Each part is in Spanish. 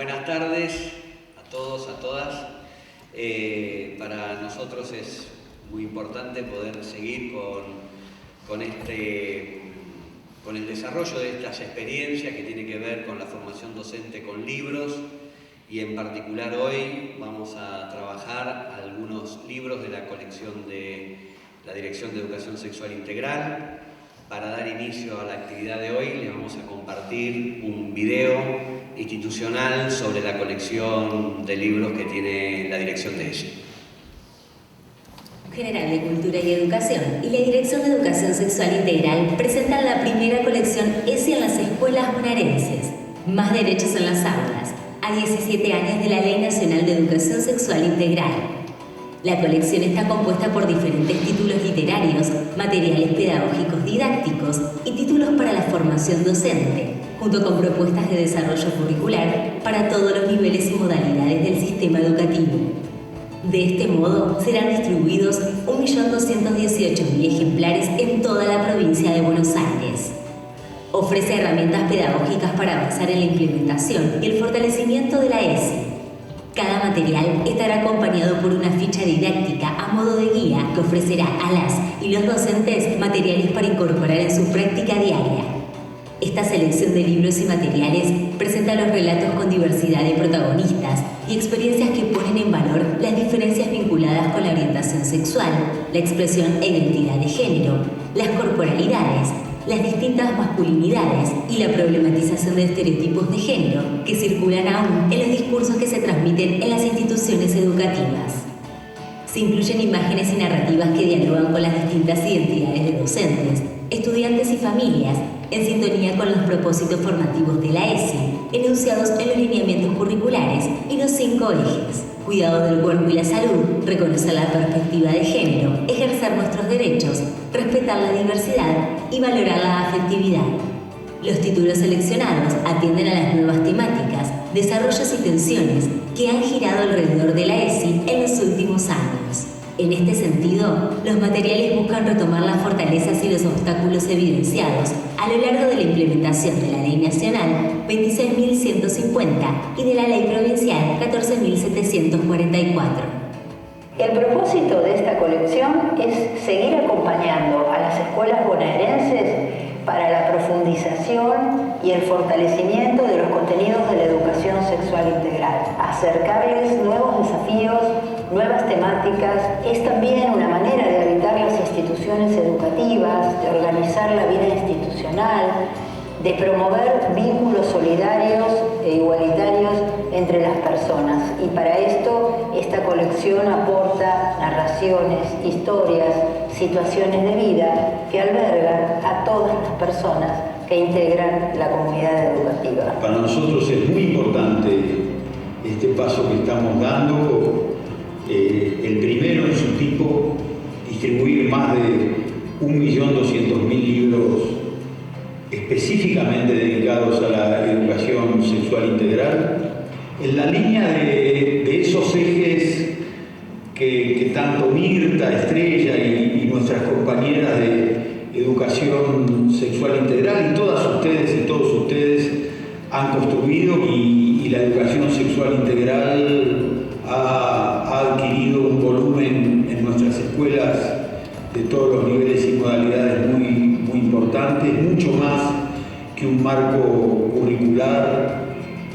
Buenas tardes a todos, a todas. Para nosotros es muy importante poder seguir con el desarrollo de estas experiencias que tiene que ver con la formación docente con libros, y en particular hoy vamos a trabajar algunos libros de la colección de la Dirección de Educación Sexual Integral. Para dar inicio a la actividad de hoy les vamos a compartir un video institucional sobre la colección de libros que tiene la dirección de ella. General de Cultura y Educación y la Dirección de Educación Sexual Integral presentan la primera colección ESI en las escuelas bonaerenses. Más derechos en las aulas, a 17 años de la Ley Nacional de Educación Sexual Integral. La colección está compuesta por diferentes títulos literarios, materiales pedagógicos didácticos y títulos para la formación docente, junto con propuestas de desarrollo curricular para todos los niveles y modalidades del sistema educativo. De este modo, serán distribuidos 1.218.000 ejemplares en toda la provincia de Buenos Aires. Ofrece herramientas pedagógicas para avanzar en la implementación y el fortalecimiento de la ESI. Cada material estará acompañado por una ficha didáctica a modo de guía que ofrecerá a las y los docentes materiales para incorporar en su práctica diaria. Esta selección de libros y materiales presenta los relatos con diversidad de protagonistas y experiencias que ponen en valor las diferencias vinculadas con la orientación sexual, la expresión e identidad de género, las corporalidades, las distintas masculinidades y la problematización de estereotipos de género que circulan aún en los discursos que se transmiten en las instituciones educativas. Se incluyen imágenes y narrativas que dialogan con las distintas identidades de docentes, estudiantes y familias, en sintonía con los propósitos formativos de la ESI, enunciados en los lineamientos curriculares y los 5 ejes: cuidado del cuerpo y la salud, reconocer la perspectiva de género, ejercer nuestros derechos, respetar la diversidad y valorar la afectividad. Los títulos seleccionados atienden a las nuevas temáticas, desarrollos y tensiones que han girado alrededor de la ESI en los últimos años. En este sentido, los materiales buscan retomar las fortalezas y los obstáculos evidenciados a lo largo de la implementación de la Ley Nacional 26.150 y de la Ley Provincial 14.744. El propósito de esta colección es seguir acompañando a las escuelas bonaerenses para la profundización y el fortalecimiento de los contenidos de la educación sexual integral. Acercarles nuevos desafíos, nuevas temáticas, es también una manera de habitar las instituciones educativas, de organizar la vida institucional, de promover vínculos solidarios e igualitarios entre las personas. Y para esto, esta colección aporta narraciones, historias, situaciones de vida que albergan a todas las personas que integran la comunidad educativa. Para nosotros es muy importante este paso que estamos dando, el primero en su tipo, distribuir más de 1.200.000 libros específicamente dedicados a la educación sexual integral, en la línea de esos ejes que tanto Mirta, Estrella y nuestras compañeras de educación sexual integral y todas ustedes y todos ustedes han construido, y la educación sexual integral ha adquirido un volumen en nuestras escuelas de todos los niveles y modalidades muy importante, mucho más que un marco curricular,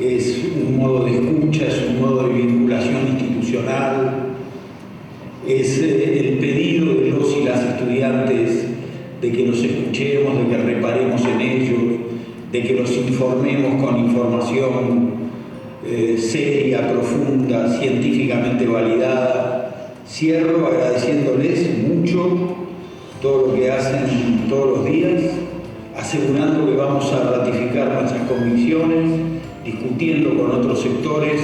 es un modo de escucha, es un modo de vinculación institucional, es el pedido de los y las estudiantes de que los escuchemos, de que reparemos en ellos, de que los informemos con información seria, profunda, científicamente validada. Cierro agradeciéndoles mucho todo lo que hacen todos los días, asegurando que vamos a ratificar nuestras convicciones, discutiendo con otros sectores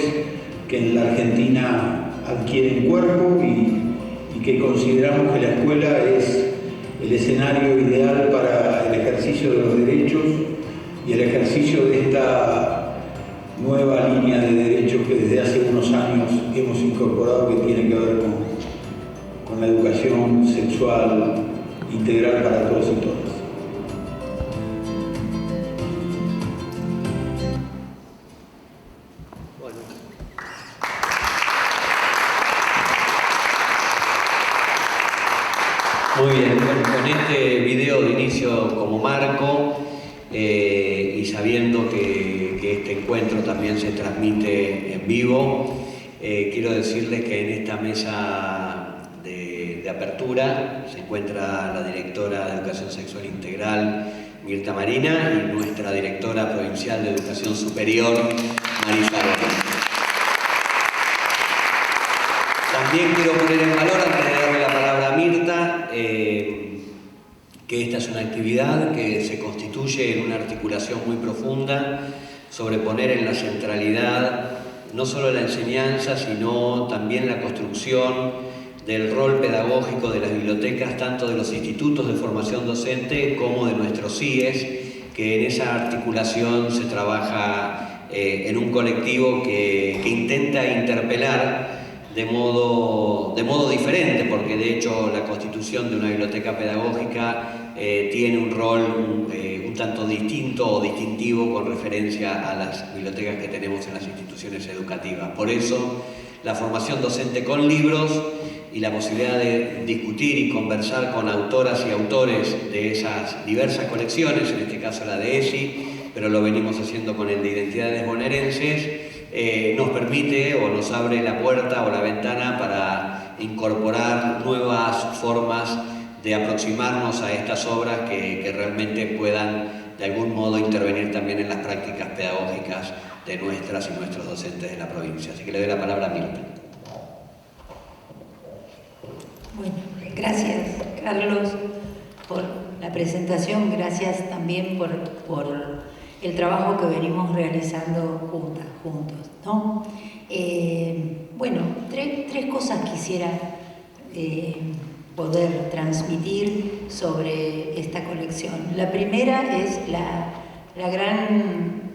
que en la Argentina adquieren cuerpo y que consideramos que la escuela es el escenario ideal para el ejercicio de los derechos y el ejercicio de esta nueva línea de derechos que desde hace unos años hemos incorporado, que tiene que ver con la educación sexual integral para todos y todas. Muy bien, con este video de inicio como marco y sabiendo que este encuentro también se transmite en vivo, quiero decirles que en esta mesa de apertura se encuentra la directora de Educación Sexual Integral, Mirta Marina, y nuestra directora provincial de Educación Superior, Marisa Gómez. También quiero poner en valor, antes de darle la palabra a Mirta, que esta es una actividad que se constituye en una articulación muy profunda sobre poner en la centralidad no solo la enseñanza, sino también la construcción del rol pedagógico de las bibliotecas, tanto de los institutos de formación docente como de nuestros CIES, que en esa articulación se trabaja en un colectivo que intenta interpelar de modo diferente, porque de hecho la constitución de una biblioteca pedagógica tiene un rol un tanto distinto o distintivo con referencia a las bibliotecas que tenemos en las instituciones educativas. Por eso la formación docente con libros y la posibilidad de discutir y conversar con autoras y autores de esas diversas colecciones, en este caso la de ESI, pero lo venimos haciendo con el de Identidades Bonaerenses, nos permite o nos abre la puerta o la ventana para incorporar nuevas formas de aproximarnos a estas obras que realmente puedan de algún modo intervenir también en las prácticas pedagógicas de nuestras y nuestros docentes de la provincia. Así que le doy la palabra a Mirta. Bueno, gracias Carlos por la presentación, gracias también por el trabajo que venimos realizando juntos, ¿no? Bueno, tres cosas quisiera poder transmitir sobre esta colección. La primera es la gran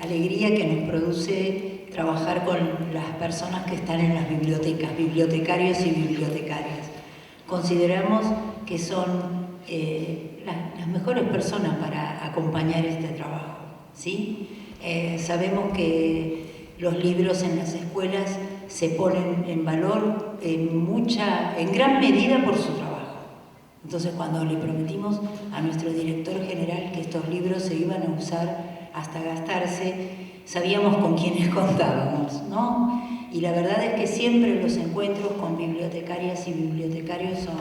alegría que nos produce trabajar con las personas que están en las bibliotecas, bibliotecarios y bibliotecarias. Consideramos que son las mejores personas para acompañar este trabajo, ¿sí? Sabemos que los libros en las escuelas se ponen en valor en gran medida por su trabajo. Entonces, cuando le prometimos a nuestro director general que estos libros se iban a usar hasta gastarse, sabíamos con quiénes contábamos, ¿no? Y la verdad es que siempre los encuentros con bibliotecarias y bibliotecarios son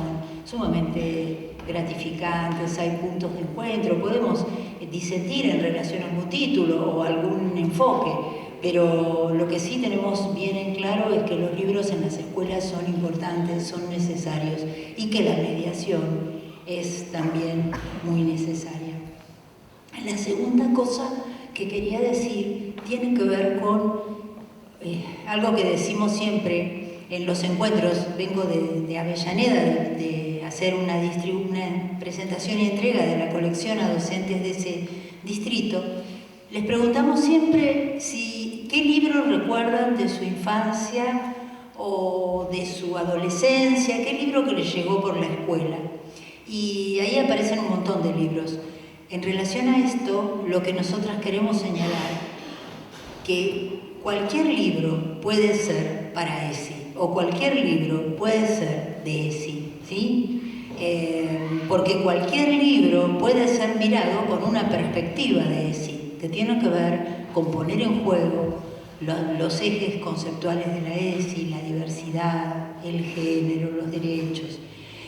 sumamente gratificantes, hay puntos de encuentro, podemos disentir en relación a algún título o algún enfoque, pero lo que sí tenemos bien en claro es que los libros en las escuelas son importantes, son necesarios y que la mediación es también muy necesaria. La segunda cosa que quería decir tiene que ver con algo que decimos siempre en los encuentros. Vengo de Avellaneda, de hacer una presentación y entrega de la colección a docentes de ese distrito. Les preguntamos siempre qué libros recuerdan de su infancia o de su adolescencia, qué libro que les llegó por la escuela. Y ahí aparecen un montón de libros. En relación a esto, lo que nosotras queremos señalar, que cualquier libro puede ser para ESI, o cualquier libro puede ser de ESI, ¿sí? Porque cualquier libro puede ser mirado con una perspectiva de ESI, que tiene que ver con poner en juego los ejes conceptuales de la ESI, la diversidad, el género, los derechos.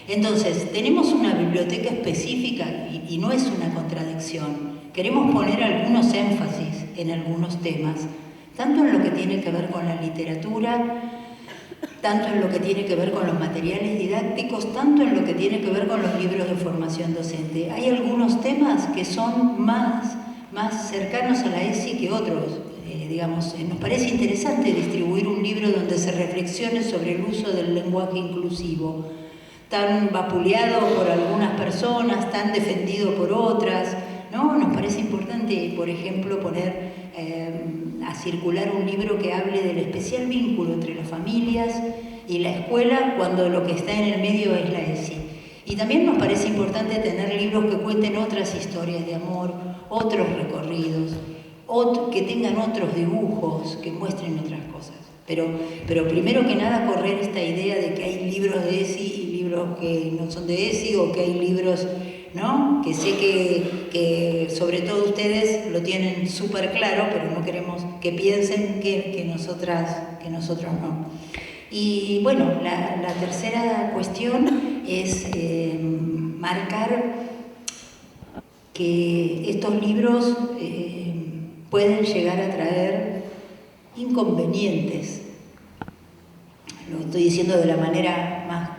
Entonces, tenemos una biblioteca específica y no es una contradicción. Queremos poner algunos énfasis en algunos temas, tanto en lo que tiene que ver con la literatura, tanto en lo que tiene que ver con los materiales didácticos, tanto en lo que tiene que ver con los libros de formación docente. Hay algunos temas que son más cercanos a la ESI que otros. Digamos, nos parece interesante distribuir un libro donde se reflexione sobre el uso del lenguaje inclusivo, tan vapuleado por algunas personas, tan defendido por otras, ¿no? Nos parece importante, por ejemplo, poner a circular un libro que hable del especial vínculo entre las familias y la escuela cuando lo que está en el medio es la ESI. Y también nos parece importante tener libros que cuenten otras historias de amor, otros recorridos, que tengan otros dibujos, que muestren otras cosas. Pero primero que nada correr esta idea de que hay libros de ESI y libros que no son de ESI o que hay libros, ¿no? Que sé que sobre todo ustedes lo tienen súper claro, pero no queremos que piensen que nosotros no. Y bueno, la tercera cuestión es marcar que estos libros pueden llegar a traer inconvenientes. Lo estoy diciendo de la manera más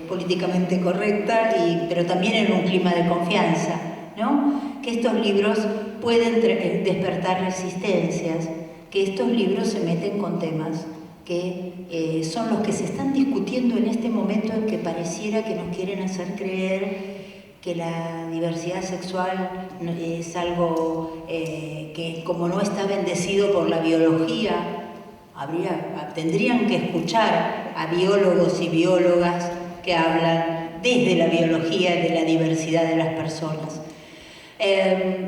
políticamente correcta, pero también en un clima de confianza, ¿no? Que estos libros pueden despertar resistencias, que estos libros se meten con temas que son los que se están discutiendo en este momento en que pareciera que nos quieren hacer creer que la diversidad sexual es algo que, como no está bendecido por la biología, tendrían que escuchar a biólogos y biólogas que hablan desde la biología de la diversidad de las personas.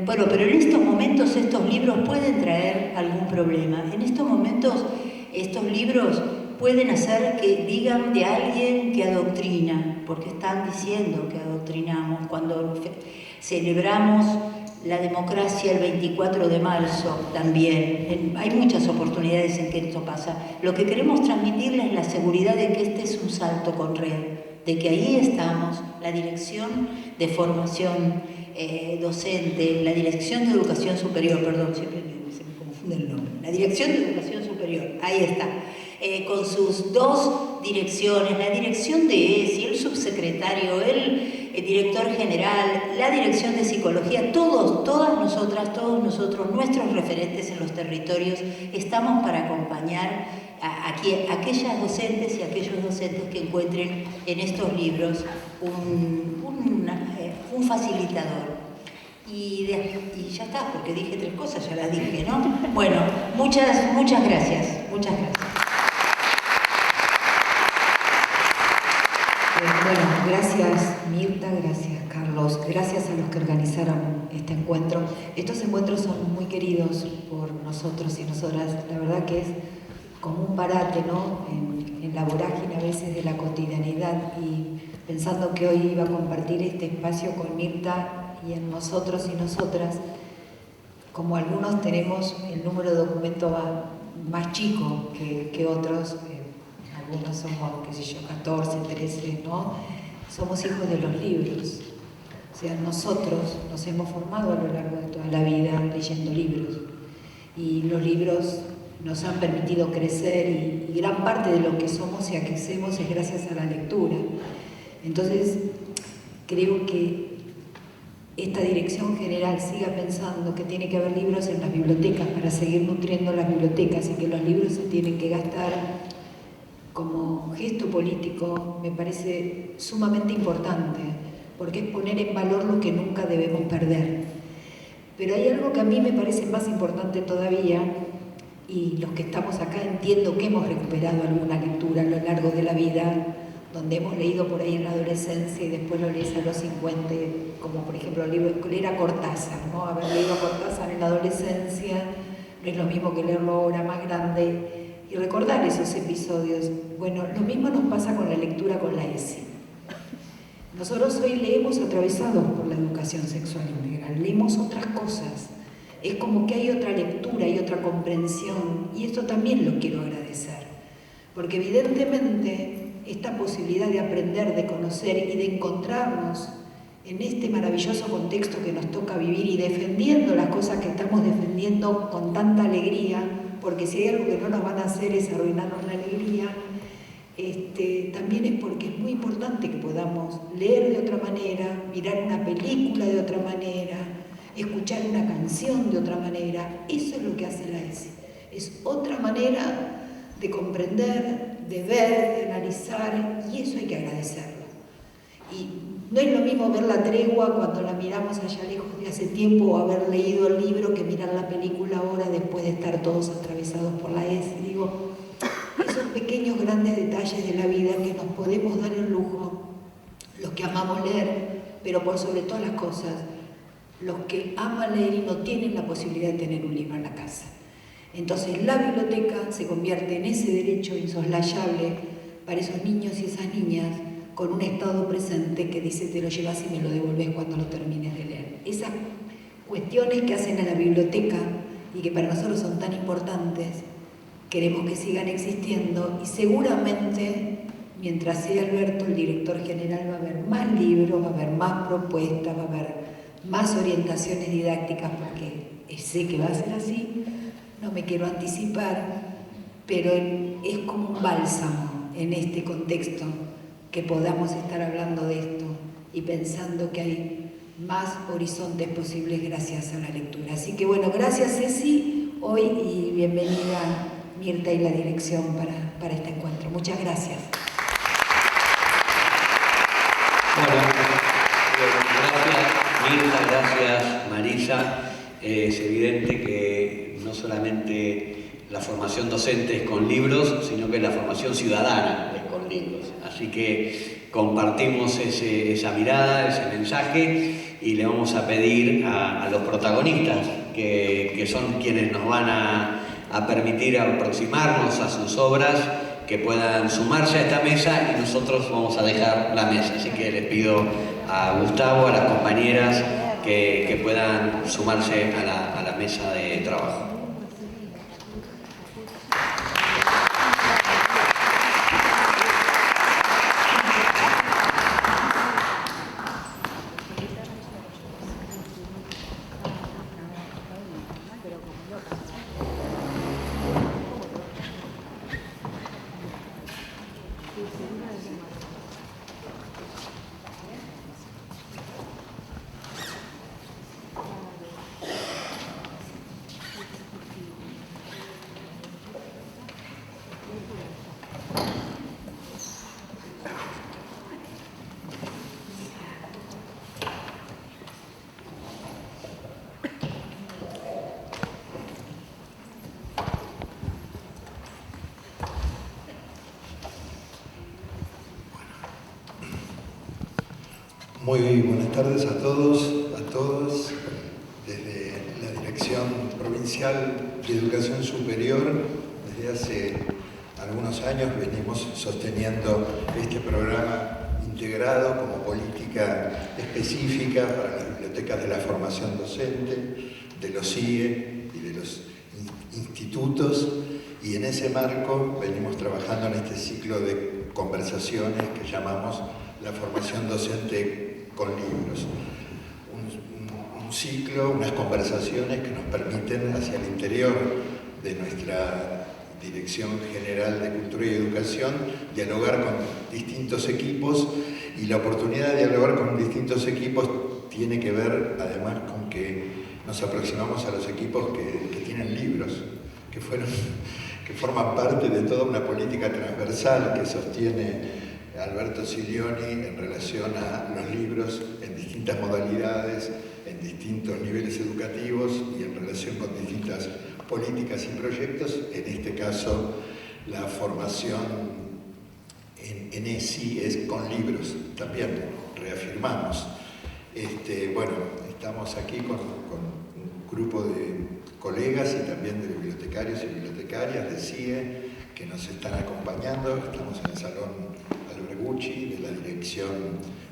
Bueno, pero en estos momentos estos libros pueden traer algún problema. En estos momentos estos libros pueden hacer que digan de alguien que adoctrina, porque están diciendo que adoctrinamos. Cuando celebramos la democracia el 24 de marzo también, hay muchas oportunidades en que esto pasa. Lo que queremos transmitirles es la seguridad de que este es un salto con red, de que ahí estamos, la Dirección de Formación Docente, la Dirección de Educación Superior, perdón, siempre se me confunde el nombre, la Dirección de Educación Superior, ahí está. Con sus dos direcciones, la dirección de ESI, el subsecretario, el director general, la dirección de psicología, todas nosotras, todos nosotros, nuestros referentes en los territorios, estamos para acompañar a aquellas docentes y aquellos docentes que encuentren en estos libros un facilitador. Y ya está, porque dije 3 cosas, ya las dije, ¿no? Bueno, muchas gracias, muchas gracias. Bueno, gracias Mirta, gracias Carlos, gracias a los que organizaron este encuentro. Estos encuentros son muy queridos por nosotros y nosotras, la verdad que es como un parate, ¿no? En la vorágine a veces de la cotidianidad, y pensando que hoy iba a compartir este espacio con Mirta y en nosotros y nosotras, como algunos tenemos el número de documento más chico que otros, algunos somos, qué sé yo, 14, 13, ¿no? Somos hijos de los libros. O sea, nosotros nos hemos formado a lo largo de toda la vida leyendo libros. Y los libros nos han permitido crecer y gran parte de lo que somos y a que hacemos es gracias a la lectura. Entonces, creo que esta dirección general siga pensando que tiene que haber libros en las bibliotecas para seguir nutriendo las bibliotecas y que los libros se tienen que gastar como gesto político, me parece sumamente importante, porque es poner en valor lo que nunca debemos perder. Pero hay algo que a mí me parece más importante todavía, y los que estamos acá entiendo que hemos recuperado alguna lectura a lo largo de la vida, donde hemos leído por ahí en la adolescencia y después lo lees a los 50, como por ejemplo leer a Cortázar, ¿no? Haber leído a Cortázar en la adolescencia no es lo mismo que leerlo ahora más grande, y recordar esos episodios. Bueno, lo mismo nos pasa con la lectura con la ESI. Nosotros hoy leemos atravesados por la educación sexual integral, leemos otras cosas. Es como que hay otra lectura y otra comprensión, y esto también lo quiero agradecer, porque evidentemente esta posibilidad de aprender, de conocer y de encontrarnos en este maravilloso contexto que nos toca vivir y defendiendo las cosas que estamos defendiendo con tanta alegría, porque si hay algo que no nos van a hacer es arruinarnos la alegría, también es porque es muy importante que podamos leer de otra manera, mirar una película de otra manera, escuchar una canción de otra manera. Eso es lo que hace la ESI. Es otra manera de comprender, de ver, de analizar, y eso hay que agradecerlo. Y no es lo mismo ver La Tregua cuando la miramos allá lejos de hace tiempo, o haber leído el libro, que mirar la película ahora después de estar todos atravesados por la ESI. Digo, esos pequeños grandes detalles de la vida que nos podemos dar el lujo, los que amamos leer, pero por sobre todas las cosas, los que aman leer y no tienen la posibilidad de tener un libro en la casa. Entonces la biblioteca se convierte en ese derecho insoslayable para esos niños y esas niñas con un estado presente que dice te lo llevas y me lo devolves cuando lo termines de leer. Esas cuestiones que hacen a la biblioteca y que para nosotros son tan importantes, queremos que sigan existiendo y seguramente, mientras sea Alberto el director general, va a haber más libros, va a haber más propuestas, va a haber más orientaciones didácticas, porque sé que va a ser así, no me quiero anticipar, pero es como un bálsamo en este contexto que podamos estar hablando de esto y pensando que hay más horizontes posibles gracias a la lectura. Así que bueno, gracias Ceci hoy y bienvenida Mirta y la dirección para este encuentro. Muchas gracias. Bueno, gracias Mirta, gracias Marisa. Es evidente que no solamente la formación docente es con libros, sino que la formación ciudadana es con libros. Así que compartimos esa mirada, ese mensaje, y le vamos a pedir a los protagonistas, que son quienes nos van a permitir aproximarnos a sus obras, que puedan sumarse a esta mesa, y nosotros vamos a dejar la mesa. Así que les pido a Gustavo, a las compañeras, que puedan sumarse a la mesa de trabajo. Muy buenas tardes a todos, a todas. Desde la Dirección Provincial de Educación Superior, desde hace algunos años venimos sosteniendo este programa integrado como política específica para las bibliotecas de la formación docente, de los CIE y de los institutos, y en ese marco venimos trabajando en este ciclo de conversaciones que llamamos la formación docente con libros. Un ciclo, unas conversaciones que nos permiten hacia el interior de nuestra Dirección General de Cultura y Educación dialogar con distintos equipos, y la oportunidad de dialogar con distintos equipos tiene que ver además con que nos aproximamos a los equipos que tienen libros, que forman parte de toda una política transversal que sostiene Alberto Silioni en relación a los libros en distintas modalidades, en distintos niveles educativos y en relación con distintas políticas y proyectos. En este caso, la formación en ESI es con libros, también reafirmamos. Bueno, estamos aquí con un grupo de colegas y también de bibliotecarios y bibliotecarias de CIE que nos están acompañando. Estamos en el Salón Albergucci de la Dirección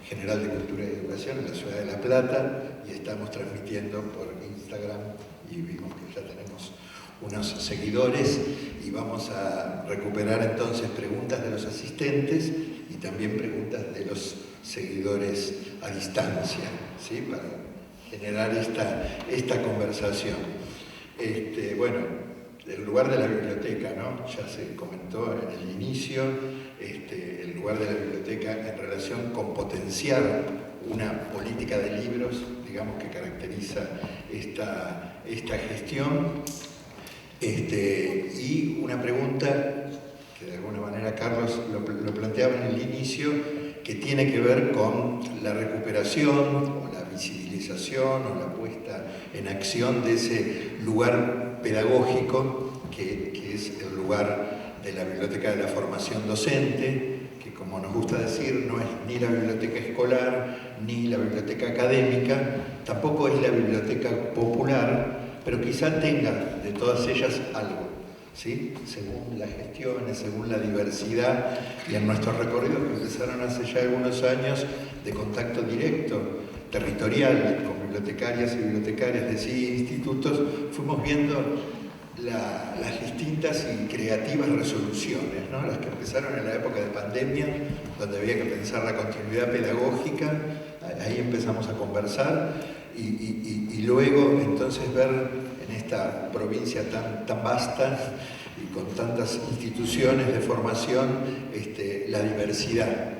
General de Cultura y Educación en la Ciudad de La Plata, y estamos transmitiendo por Instagram y vimos que ya tenemos unos seguidores, y vamos a recuperar entonces preguntas de los asistentes y también preguntas de los seguidores a distancia, ¿sí? Para generar esta conversación. Bueno, el lugar de la biblioteca, ¿no? Ya se comentó en el inicio, el lugar de la biblioteca en relación con potenciar una política de libros, digamos, que caracteriza esta gestión. Y una pregunta que de alguna manera Carlos lo planteaba en el inicio, que tiene que ver con la recuperación o la visibilización o la puesta en acción de ese lugar pedagógico que es el lugar de la Biblioteca de la Formación Docente, que, como nos gusta decir, no es ni la biblioteca escolar ni la biblioteca académica, tampoco es la biblioteca popular, pero quizá tenga de todas ellas algo. ¿sí? Según las gestiones, según la diversidad, y en nuestros recorridos que empezaron hace ya algunos años de contacto directo, territorial, con bibliotecarias y bibliotecarios de sí institutos, fuimos viendo las distintas y creativas resoluciones, ¿no? Las que empezaron en la época de pandemia, donde había que pensar la continuidad pedagógica, ahí empezamos a conversar, y luego entonces ver en esta provincia tan vasta y con tantas instituciones de formación la diversidad,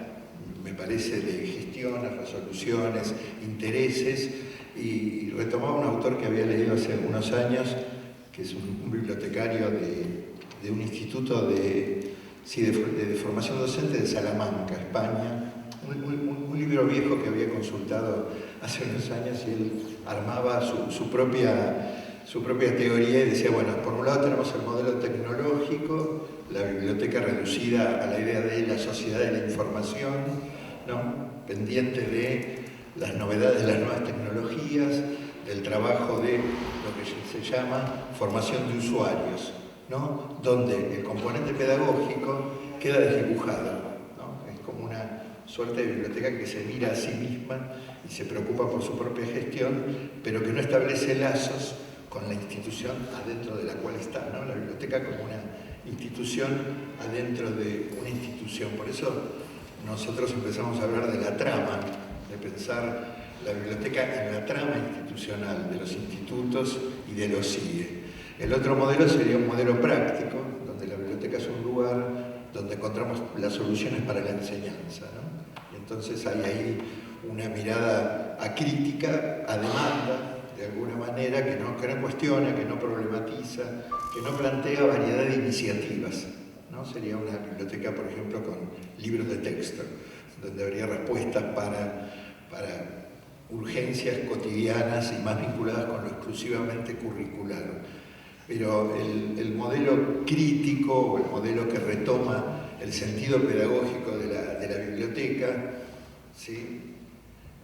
me parece, de gestiones, resoluciones, intereses, y retomaba un autor que había leído hace algunos años, que es un bibliotecario de un instituto de formación docente de Salamanca, España, un libro viejo que había consultado hace unos años, y él armaba su propia teoría y decía, bueno, por un lado tenemos el modelo tecnológico, la biblioteca reducida a la idea de la sociedad de la información, ¿no? Pendiente de las novedades de las nuevas tecnologías, del trabajo de lo que se llama formación de usuarios, ¿no? Donde el componente pedagógico queda desdibujado, ¿no? Es como una suerte de biblioteca que se mira a sí misma y se preocupa por su propia gestión, pero que no establece lazos con la institución adentro de la cual está, ¿no? La biblioteca como una institución adentro de una institución. Por eso nosotros empezamos a hablar de la trama, de pensar la biblioteca en la trama institucional de los institutos y de los CIE. El otro modelo sería un modelo práctico, donde la biblioteca es un lugar donde encontramos las soluciones para la enseñanza, ¿no? Y entonces hay ahí una mirada acrítica, a demanda, de alguna manera, que no cuestiona, que no problematiza, que no plantea variedad de iniciativas, ¿no? Sería una biblioteca, por ejemplo, con libros de texto, donde habría respuestas para urgencias cotidianas y más vinculadas con lo exclusivamente curricular. Pero el modelo crítico, o el modelo que retoma el sentido pedagógico de la biblioteca, ¿sí?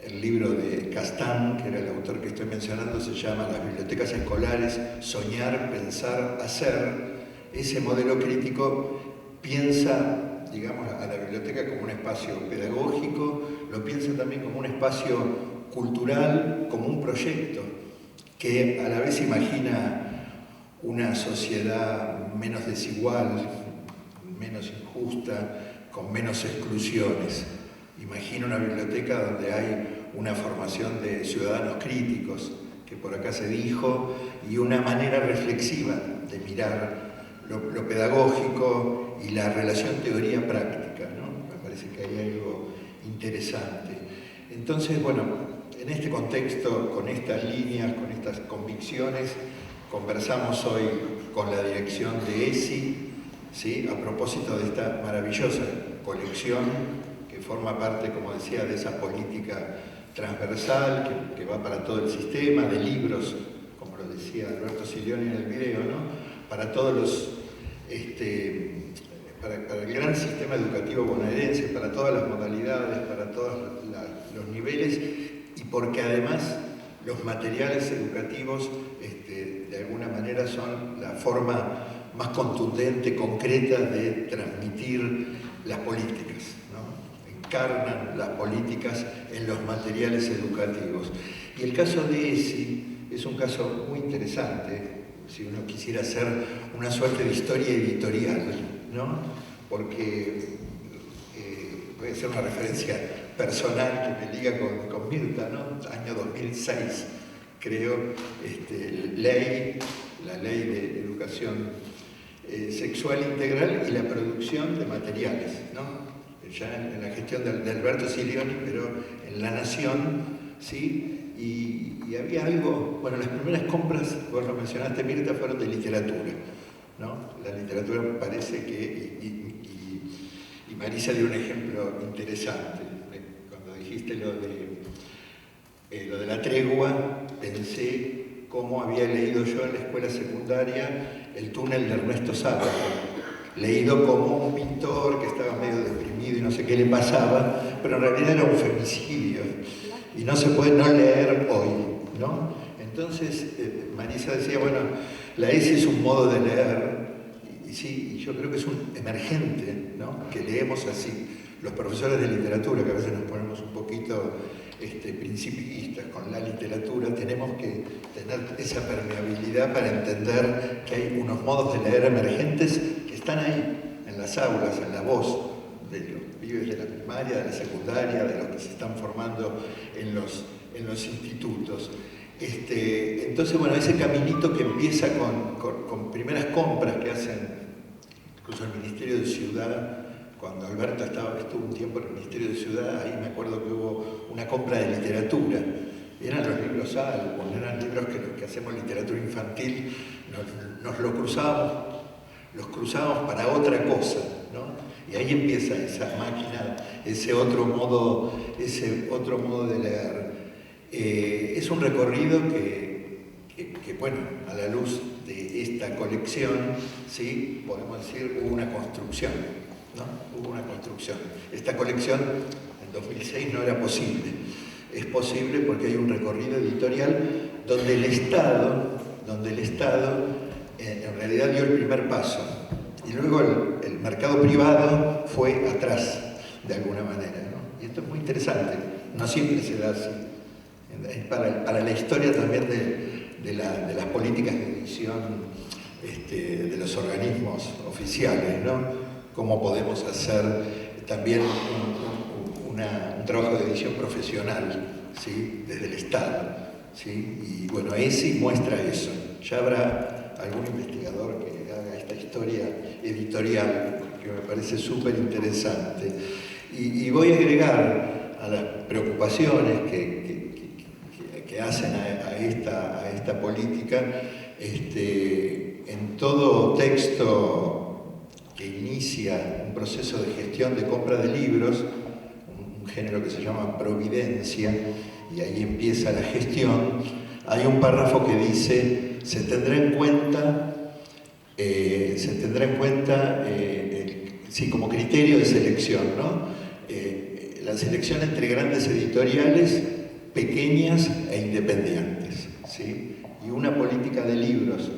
El libro de Castán, que era el autor que estoy mencionando, se llama Las bibliotecas escolares, soñar, pensar, hacer. Ese modelo crítico piensa, digamos, a la biblioteca como un espacio pedagógico, lo piensa también como un espacio cultural, como un proyecto, que a la vez imagina una sociedad menos desigual, menos injusta, con menos exclusiones. Imagina una biblioteca donde hay una formación de ciudadanos críticos, que por acá se dijo, y una manera reflexiva de mirar lo pedagógico y la relación teoría-práctica, ¿no? Me parece que hay algo interesante. Entonces, bueno, en este contexto, con estas líneas, con estas convicciones, conversamos hoy con la dirección de ESI, ¿sí? A propósito de esta maravillosa colección que forma parte, como decía, de esa política transversal que va para todo el sistema, de libros, como lo decía Alberto Silioni en el video, ¿no? Para todos los, para el gran sistema educativo bonaerense, para todas las modalidades, para todos los niveles, y porque además los materiales educativos de alguna manera son la forma más contundente, concreta de transmitir las políticas, ¿no? Encarnan las políticas en los materiales educativos. Y el caso de ESI es un caso muy interesante, si uno quisiera hacer una suerte de historia editorial, ¿no? Porque puede ser una referencia personal que me liga con Mirta, ¿no? Año 2006, creo, la ley de educación sexual integral y la producción de materiales, ¿no? Ya en la gestión de Alberto Silioni, pero en La Nación, ¿sí? Y había algo, bueno, las primeras compras, vos lo mencionaste, Mirta, fueron de literatura, ¿no? La literatura me parece que, y Marisa dio un ejemplo interesante, cuando dijiste lo de la tregua, pensé cómo había leído yo en la escuela secundaria El túnel de Ernesto Sábato, leído como un pintor que estaba medio deprimido y no sé qué le pasaba, pero en realidad era un femicidio y no se puede no leer hoy, ¿no? Entonces Marisa decía, bueno, la ESI es un modo de leer, sí, yo creo que es un emergente, ¿no? Que leemos así. Los profesores de literatura, que a veces nos ponemos un poquito principiistas con la literatura, tenemos que tener esa permeabilidad para entender que hay unos modos de leer emergentes que están ahí, en las aulas, en la voz de los pibes de la primaria, de la secundaria, de los que se están formando en los institutos. Entonces, bueno, ese caminito que empieza con primeras compras que hacen incluso el Ministerio de Ciudad. Cuando Alberto estuvo un tiempo en el Ministerio de Ciudad, ahí me acuerdo que hubo una compra de literatura. Eran los libros álbum, eran libros que los que hacemos literatura infantil nos los cruzábamos para otra cosa, ¿no? Y ahí empieza esa máquina, ese otro modo de leer. Es un recorrido que, bueno, a la luz de esta colección, sí, podemos decir, hubo una construcción. ¿No? Hubo una construcción. Esta colección en 2006 no era posible. Es posible porque hay un recorrido editorial donde el Estado en realidad dio el primer paso. Y luego el mercado privado fue atrás, de alguna manera, ¿no? Y esto es muy interesante. No siempre se da así. Es para la historia también de las políticas de edición de los organismos oficiales, ¿no? Cómo podemos hacer también un trabajo de edición profesional, ¿sí? Desde el Estado, ¿sí? Y bueno, ESI muestra eso. Ya habrá algún investigador que haga esta historia editorial, que me parece súper interesante. Y voy a agregar a las preocupaciones que hacen a esta política, en todo texto que inicia un proceso de gestión de compra de libros, un género que se llama providencia, y ahí empieza la gestión, hay un párrafo que dice, se tendrá en cuenta sí, como criterio de selección, ¿no? La selección entre grandes editoriales, pequeñas e independientes, ¿sí? Y una política de libros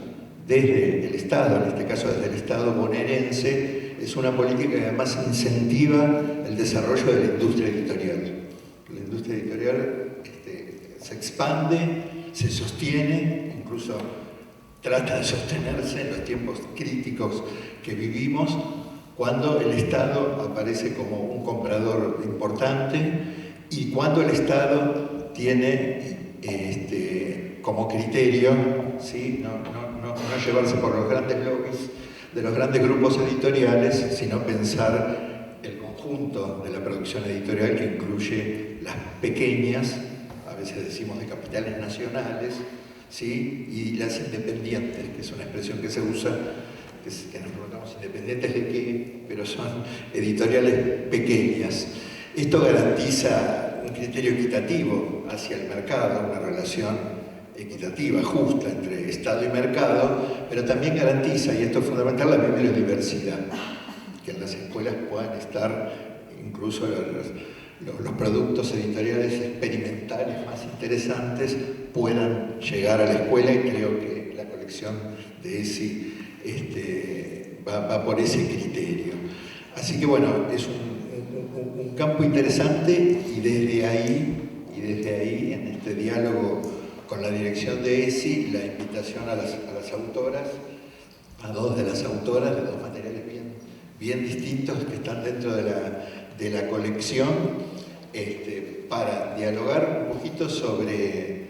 desde el Estado, en este caso desde el Estado bonaerense, es una política que además incentiva el desarrollo de la industria editorial. La industria editorial se expande, se sostiene, incluso trata de sostenerse en los tiempos críticos que vivimos, cuando el Estado aparece como un comprador importante y cuando el Estado tiene como criterio, ¿sí? No llevarse por los grandes lobbies de los grandes grupos editoriales, sino pensar el conjunto de la producción editorial que incluye las pequeñas, a veces decimos de capitales nacionales, ¿sí? Y las independientes, que es una expresión que se usa, que nos preguntamos independientes de qué, pero son editoriales pequeñas. Esto garantiza un criterio equitativo hacia el mercado, una relación equitativa, justa entre Estado y mercado, pero también garantiza, y esto es fundamental, la bibliodiversidad, que en las escuelas puedan estar incluso los productos editoriales experimentales más interesantes puedan llegar a la escuela, y creo que la colección de ESI va por ese criterio. Así que bueno, es un campo interesante, y desde ahí, en este diálogo con la dirección de ESI, la invitación a las autoras, a dos de las autoras, de dos materiales bien distintos que están dentro de la colección, para dialogar un poquito sobre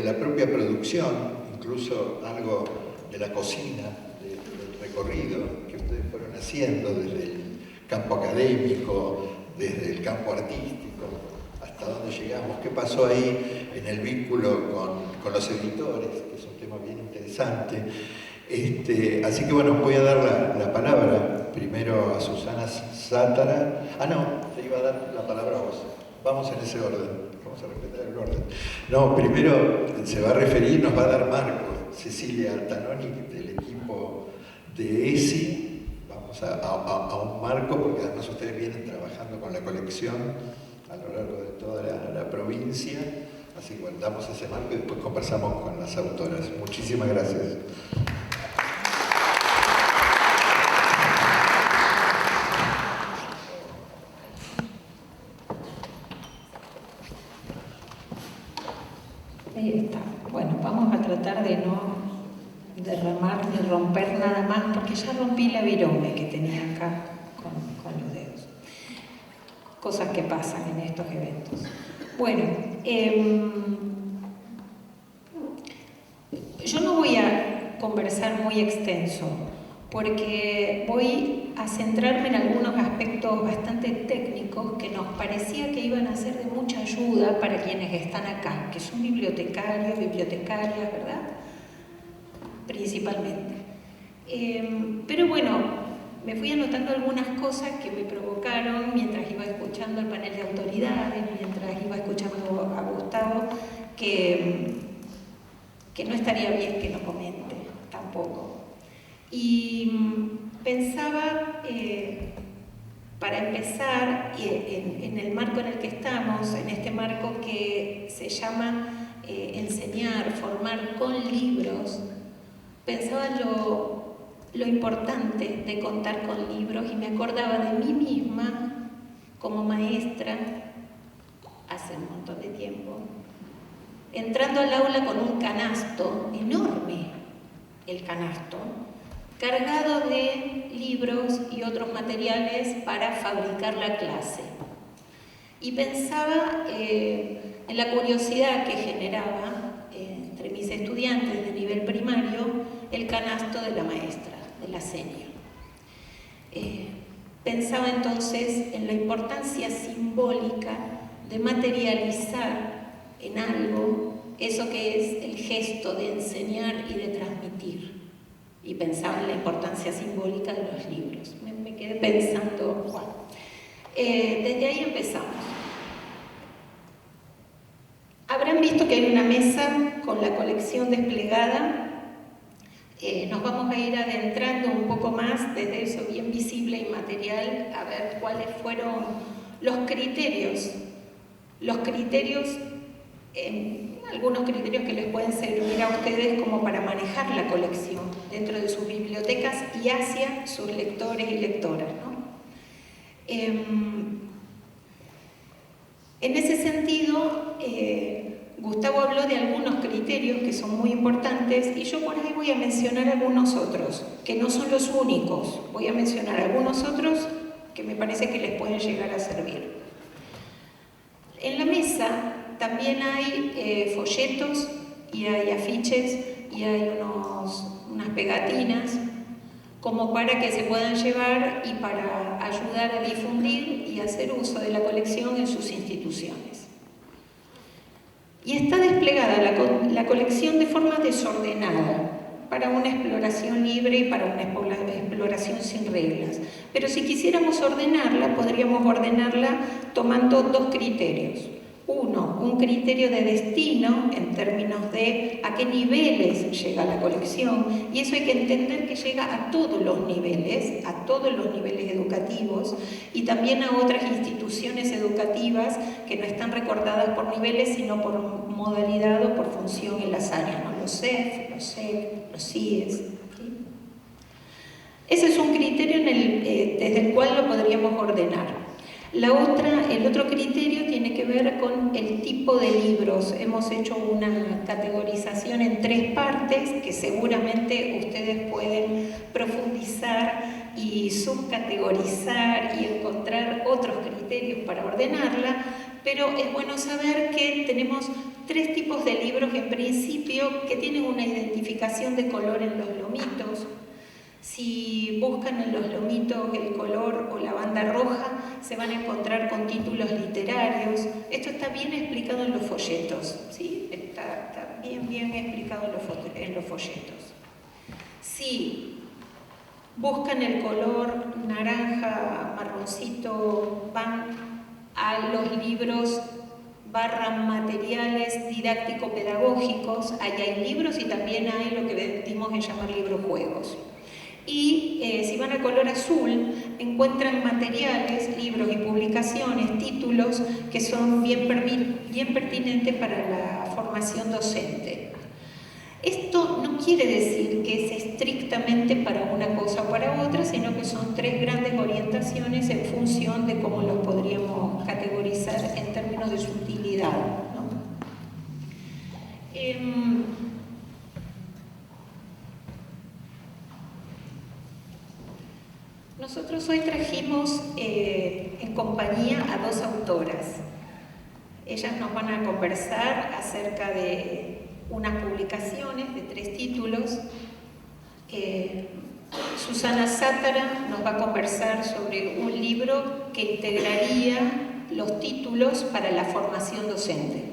la propia producción, incluso algo de la cocina, del recorrido que ustedes fueron haciendo desde el campo académico, desde el campo artístico, hasta dónde llegamos, qué pasó ahí en el vínculo con los editores, que es un tema bien interesante. Así que bueno, voy a dar la palabra primero a Susana Zátara. No, te iba a dar la palabra a vos. Vamos en ese orden, vamos a respetar el orden. No, primero se va a referir, nos va a dar Marco, Cecilia Altanoni, del equipo de ESI. Vamos a un marco, porque además ustedes vienen trabajando con la colección a lo largo de toda la provincia. Así que bueno, damos ese marco y después conversamos con las autoras. Muchísimas gracias. Ahí está. Bueno, vamos a tratar de no derramar ni romper nada más, porque ya rompí la virome que tenía acá con los dedos. Cosas que pasan en estos eventos. Bueno, yo no voy a conversar muy extenso, porque voy a centrarme en algunos aspectos bastante técnicos que nos parecía que iban a ser de mucha ayuda para quienes están acá, que son bibliotecarios, bibliotecarias, ¿verdad? Principalmente. Pero bueno, me fui anotando algunas cosas que me provocaron mientras iba escuchando el panel de autoridades, mientras iba escuchando a Gustavo, que no estaría bien que no comente tampoco. Y pensaba, para empezar, en el marco en el que estamos, en este marco que se llama enseñar, formar con libros, pensaba lo importante de contar con libros y me acordaba de mí misma como maestra hace un montón de tiempo, entrando al aula con un canasto enorme, el canasto, cargado de libros y otros materiales para fabricar la clase. Y pensaba en la curiosidad que generaba entre mis estudiantes de nivel primario el canasto de la maestra, de la seño. Pensaba entonces en la importancia simbólica de materializar en algo eso que es el gesto de enseñar y de transmitir. Y pensaba en la importancia simbólica de los libros. Me quedé pensando, bueno, desde ahí empezamos. Habrán visto que hay una mesa con la colección desplegada. Nos vamos a ir adentrando un poco más desde eso bien visible y material a ver cuáles fueron los criterios. Algunos criterios que les pueden servir a ustedes como para manejar la colección dentro de sus bibliotecas y hacia sus lectores y lectoras, ¿no? En ese sentido, Gustavo habló de algunos criterios que son muy importantes y yo por ahí voy a mencionar algunos otros, que no son los únicos. Voy a mencionar algunos otros que me parece que les pueden llegar a servir. En la mesa también hay folletos y hay afiches y hay unas pegatinas como para que se puedan llevar y para ayudar a difundir y hacer uso de la colección en sus instituciones. Y está desplegada la colección de forma desordenada para una exploración libre y para una exploración sin reglas. Pero si quisiéramos ordenarla, podríamos ordenarla tomando dos criterios. Uno, un criterio de destino en términos de a qué niveles llega la colección, y eso hay que entender que llega a todos los niveles educativos y también a otras instituciones educativas que no están recordadas por niveles sino por modalidad o por función en las áreas, ¿no? Los CEF, los SEC, los CIES. ¿Sí? Ese es un criterio desde el cual lo podríamos ordenar. El otro criterio tiene que ver con el tipo de libros. Hemos hecho una categorización en 3 partes que seguramente ustedes pueden profundizar y subcategorizar y encontrar otros criterios para ordenarla, pero es bueno saber que tenemos 3 tipos de libros en principio que tienen una identificación de color en los lomitos. Si buscan en los lomitos el color o la banda roja, se van a encontrar con títulos literarios. Esto está bien explicado en los folletos, ¿sí? Está bien explicado en los folletos. Si buscan el color naranja, marroncito, van a los libros materiales didáctico-pedagógicos. Ahí hay libros y también hay lo que dimos en llamar libros-juegos. Y si van a color azul, encuentran materiales, libros y publicaciones, títulos que son bien pertinentes para la formación docente. Esto no quiere decir que es estrictamente para una cosa o para otra, sino que son 3 grandes orientaciones en función de cómo los podríamos categorizar en términos de su utilidad, ¿no? compañía a dos autoras. Ellas nos van a conversar acerca de unas publicaciones de 3 títulos. Susana Sátara nos va a conversar sobre un libro que integraría los títulos para la formación docente.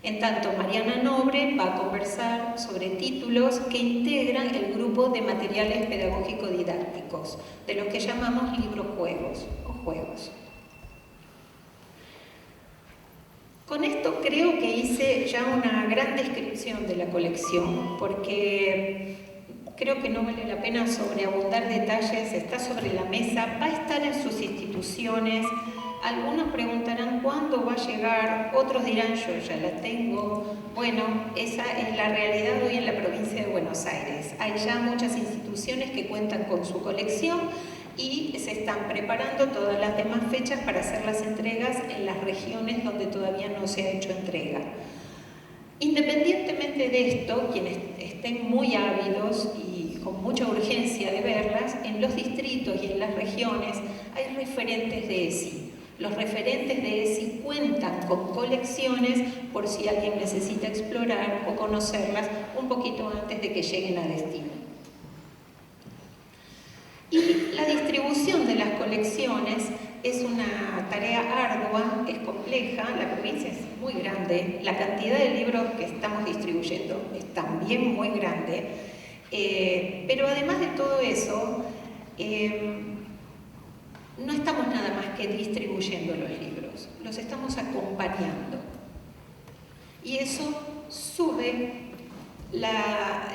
En tanto, Mariana Nobre va a conversar sobre títulos que integran el grupo de materiales pedagógico-didácticos, de lo que llamamos libros-juegos o juegos. Con esto creo que hice ya una gran descripción de la colección, porque creo que no vale la pena sobreabundar detalles, está sobre la mesa, va a estar en sus instituciones. Algunos preguntarán cuándo va a llegar, otros dirán yo ya la tengo. Bueno, esa es la realidad hoy en la provincia de Buenos Aires. Hay ya muchas instituciones que cuentan con su colección y se están preparando todas las demás fechas para hacer las entregas en las regiones donde todavía no se ha hecho entrega. Independientemente de esto, quienes estén muy ávidos y con mucha urgencia de verlas, en los distritos y en las regiones hay referentes de ESI. Los referentes de ESI cuentan con colecciones por si alguien necesita explorar o conocerlas un poquito antes de que lleguen a destino. Y la distribución de las colecciones es una tarea ardua, es compleja, la provincia es muy grande, la cantidad de libros que estamos distribuyendo es también muy grande, pero además de todo eso, no estamos nada más que distribuyendo los libros, los estamos acompañando. Y eso sube la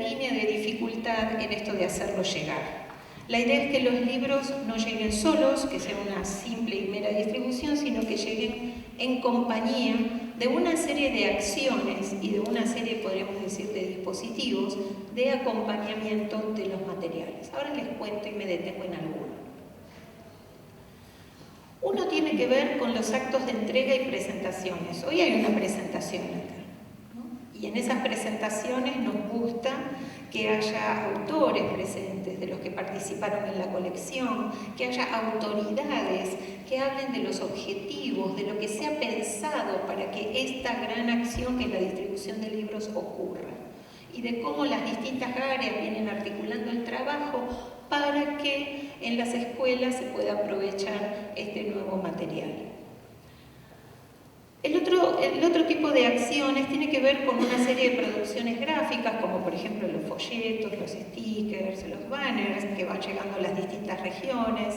línea de dificultad en esto de hacerlos llegar. La idea es que los libros no lleguen solos, que sea una simple y mera distribución, sino que lleguen en compañía de una serie de acciones y de una serie, podríamos decir, de dispositivos de acompañamiento de los materiales. Ahora les cuento y me detengo en alguno. Uno tiene que ver con los actos de entrega y presentaciones. Hoy hay una presentación acá, ¿no? Y en esas presentaciones nos gusta que haya autores presentes de los que participaron en la colección, que haya autoridades que hablen de los objetivos, de lo que se ha pensado para que esta gran acción que es la distribución de libros ocurra y de cómo las distintas áreas vienen articulando el trabajo para que en las escuelas se pueda aprovechar este nuevo material. El otro tipo de acciones tiene que ver con una serie de producciones gráficas, como por ejemplo los folletos, los stickers, los banners que van llegando a las distintas regiones,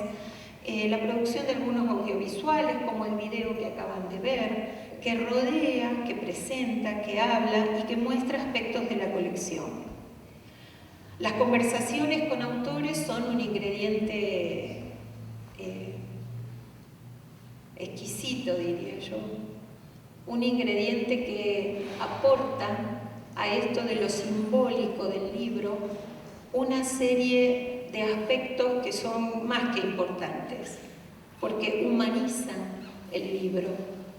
la producción de algunos audiovisuales, como el video que acaban de ver, que rodea, que presenta, que habla y que muestra aspectos de la colección. Las conversaciones con autores son un ingrediente exquisito, diría yo. Un ingrediente que aporta a esto de lo simbólico del libro una serie de aspectos que son más que importantes, porque humanizan el libro,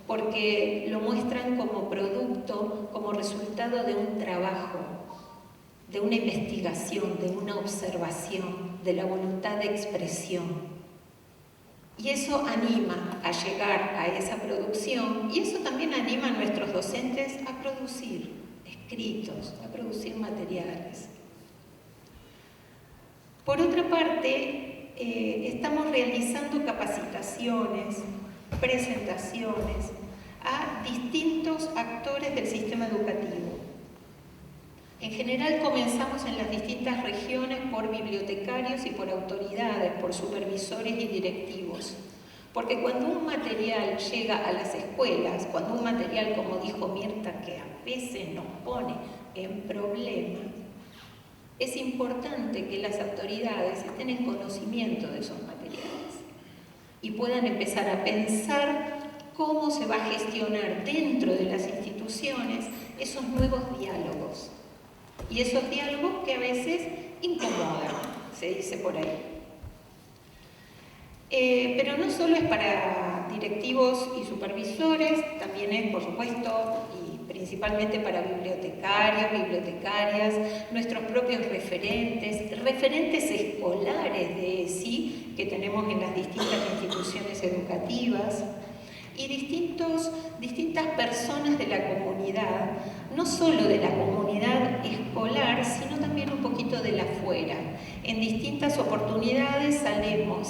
porque lo muestran como producto, como resultado de un trabajo, de una investigación, de una observación, de la voluntad de expresión. Y eso anima a llegar a esa producción y eso también anima a nuestros docentes a producir escritos, a producir materiales. Por otra parte, estamos realizando capacitaciones, presentaciones a distintos actores del sistema educativo. En general comenzamos en las distintas regiones por bibliotecarios y por autoridades, por supervisores y directivos. Porque cuando un material llega a las escuelas, cuando un material, como dijo Mirta, que a veces nos pone en problemas, es importante que las autoridades estén en conocimiento de esos materiales y puedan empezar a pensar cómo se va a gestionar dentro de las instituciones esos nuevos diálogos. Y esos diálogos que a veces incomodan, se dice por ahí. Pero no solo es para directivos y supervisores, también es, por supuesto, y principalmente para bibliotecarios, bibliotecarias, nuestros propios referentes escolares de ESI que tenemos en las distintas instituciones educativas y distintas personas de la comunidad, no solo de la comunidad escolar, sino también un poquito de la afuera. En distintas oportunidades salimos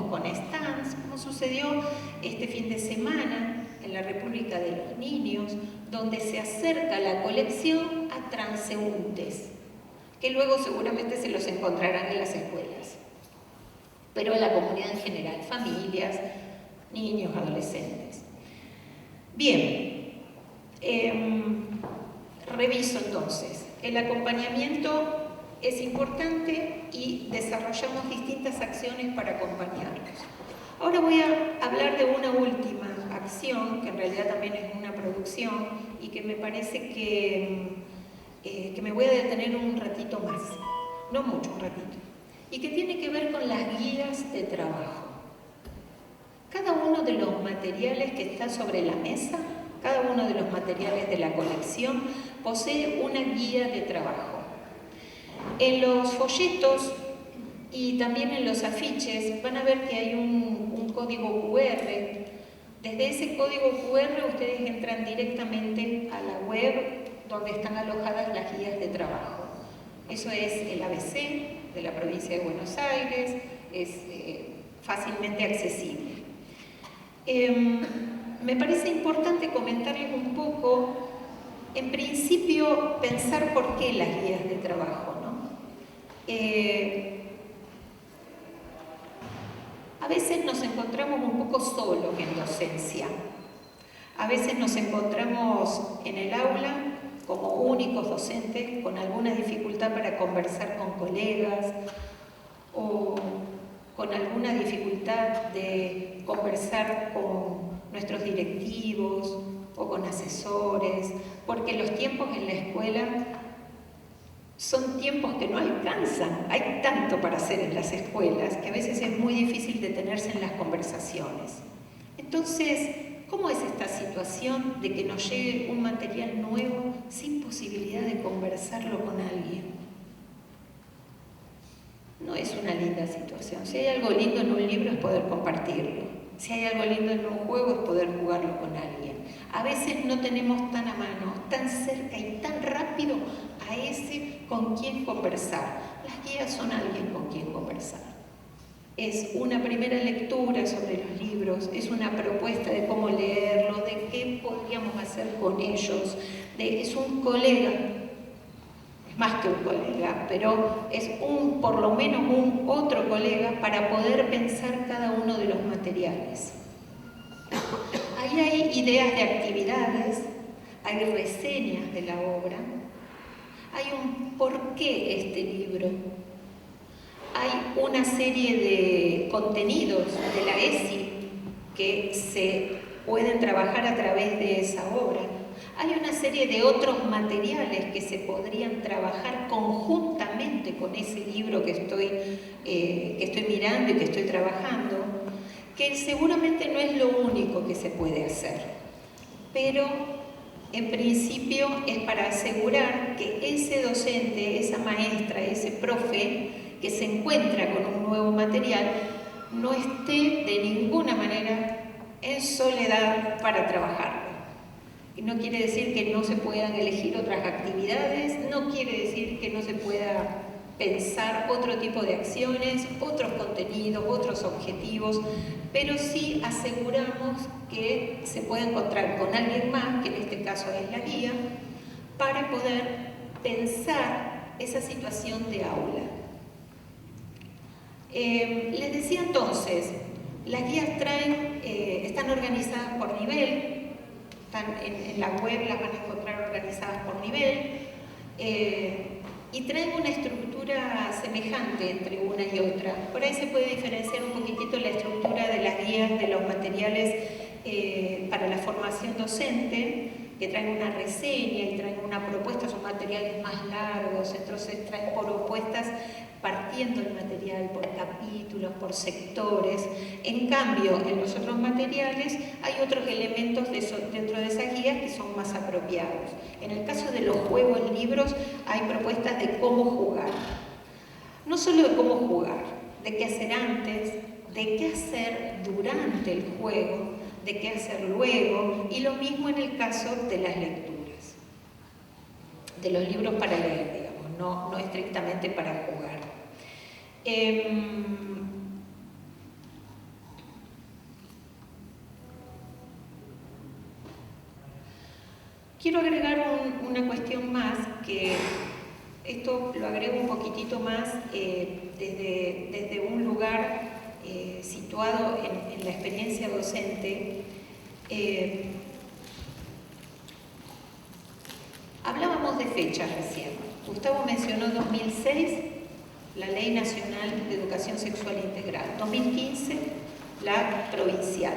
con stands, como sucedió este fin de semana en la República de los Niños, donde se acerca la colección a transeúntes, que luego seguramente se los encontrarán en las escuelas, pero en la comunidad en general, familias, niños, adolescentes. Bien, reviso entonces. El acompañamiento es importante y desarrollamos distintas acciones para acompañarlos. Ahora voy a hablar de una última acción, que en realidad también es una producción y que me parece que me voy a detener un ratito más, no mucho, un ratito, y que tiene que ver con las guías de trabajo. Cada uno de los materiales que está sobre la mesa, cada uno de los materiales de la colección posee una guía de trabajo. En los folletos y también en los afiches van a ver que hay un código QR. Desde ese código QR ustedes entran directamente a la web donde están alojadas las guías de trabajo. Eso es el ABC de la provincia de Buenos Aires, es fácilmente accesible. Me parece importante comentarles un poco, en principio, pensar por qué las guías de trabajo, ¿no? A veces nos encontramos un poco solos en docencia. A veces nos encontramos en el aula como únicos docentes con alguna dificultad para conversar con colegas o con alguna dificultad de conversar con nuestros directivos o con asesores, porque los tiempos en la escuela son tiempos que no alcanzan. Hay tanto para hacer en las escuelas que a veces es muy difícil detenerse en las conversaciones. Entonces, ¿cómo es esta situación de que nos llegue un material nuevo sin posibilidad de conversarlo con alguien? No es una linda situación. Si hay algo lindo en un libro es poder compartirlo. Si hay algo lindo en un juego es poder jugarlo con alguien. A veces no tenemos tan a mano, tan cerca y tan rápido a ese con quien conversar. Las guías son alguien con quien conversar. Es una primera lectura sobre los libros, es una propuesta de cómo leerlo, de qué podríamos hacer con ellos. Es un colega, es más que un colega, pero es por lo menos un otro colega para poder pensar cada uno de los materiales. Ahí hay ideas de actividades, hay reseñas de la obra, hay un por qué este libro, hay una serie de contenidos de la ESI que se pueden trabajar a través de esa obra. Hay una serie de otros materiales que se podrían trabajar conjuntamente con ese libro que estoy mirando y que estoy trabajando, que seguramente no es lo único que se puede hacer, pero en principio es para asegurar que ese docente, esa maestra, ese profe que se encuentra con un nuevo material no esté de ninguna manera en soledad para trabajarlo. Y no quiere decir que no se puedan elegir otras actividades, no quiere decir que no se pueda pensar otro tipo de acciones, otros contenidos, otros objetivos, pero sí aseguramos que se puede encontrar con alguien más, que en este caso es la guía, para poder pensar esa situación de aula. Les decía entonces, las guías están organizadas por nivel. En la web las van a encontrar organizadas por nivel y traen una estructura semejante entre una y otra. Por ahí se puede diferenciar un poquitito la estructura de las guías de los materiales para la formación docente, que traen una reseña y traen una propuesta, son materiales más largos, entonces traen propuestas partiendo el material por capítulos, por sectores. En cambio, en los otros materiales hay otros elementos dentro de esas guías materiales que son más apropiados. En el caso de los juegos, libros, hay propuestas de cómo jugar. No solo de cómo jugar, de qué hacer antes, de qué hacer durante el juego, de qué hacer luego, y lo mismo en el caso de las lecturas, de los libros para leer, digamos, no estrictamente para jugar. Quiero agregar una cuestión más, que esto lo agrego un poquitito más desde un lugar situado en la experiencia docente. Hablábamos de fechas recién. Gustavo mencionó 2006, la Ley Nacional de Educación Sexual Integral, 2015, la provincial.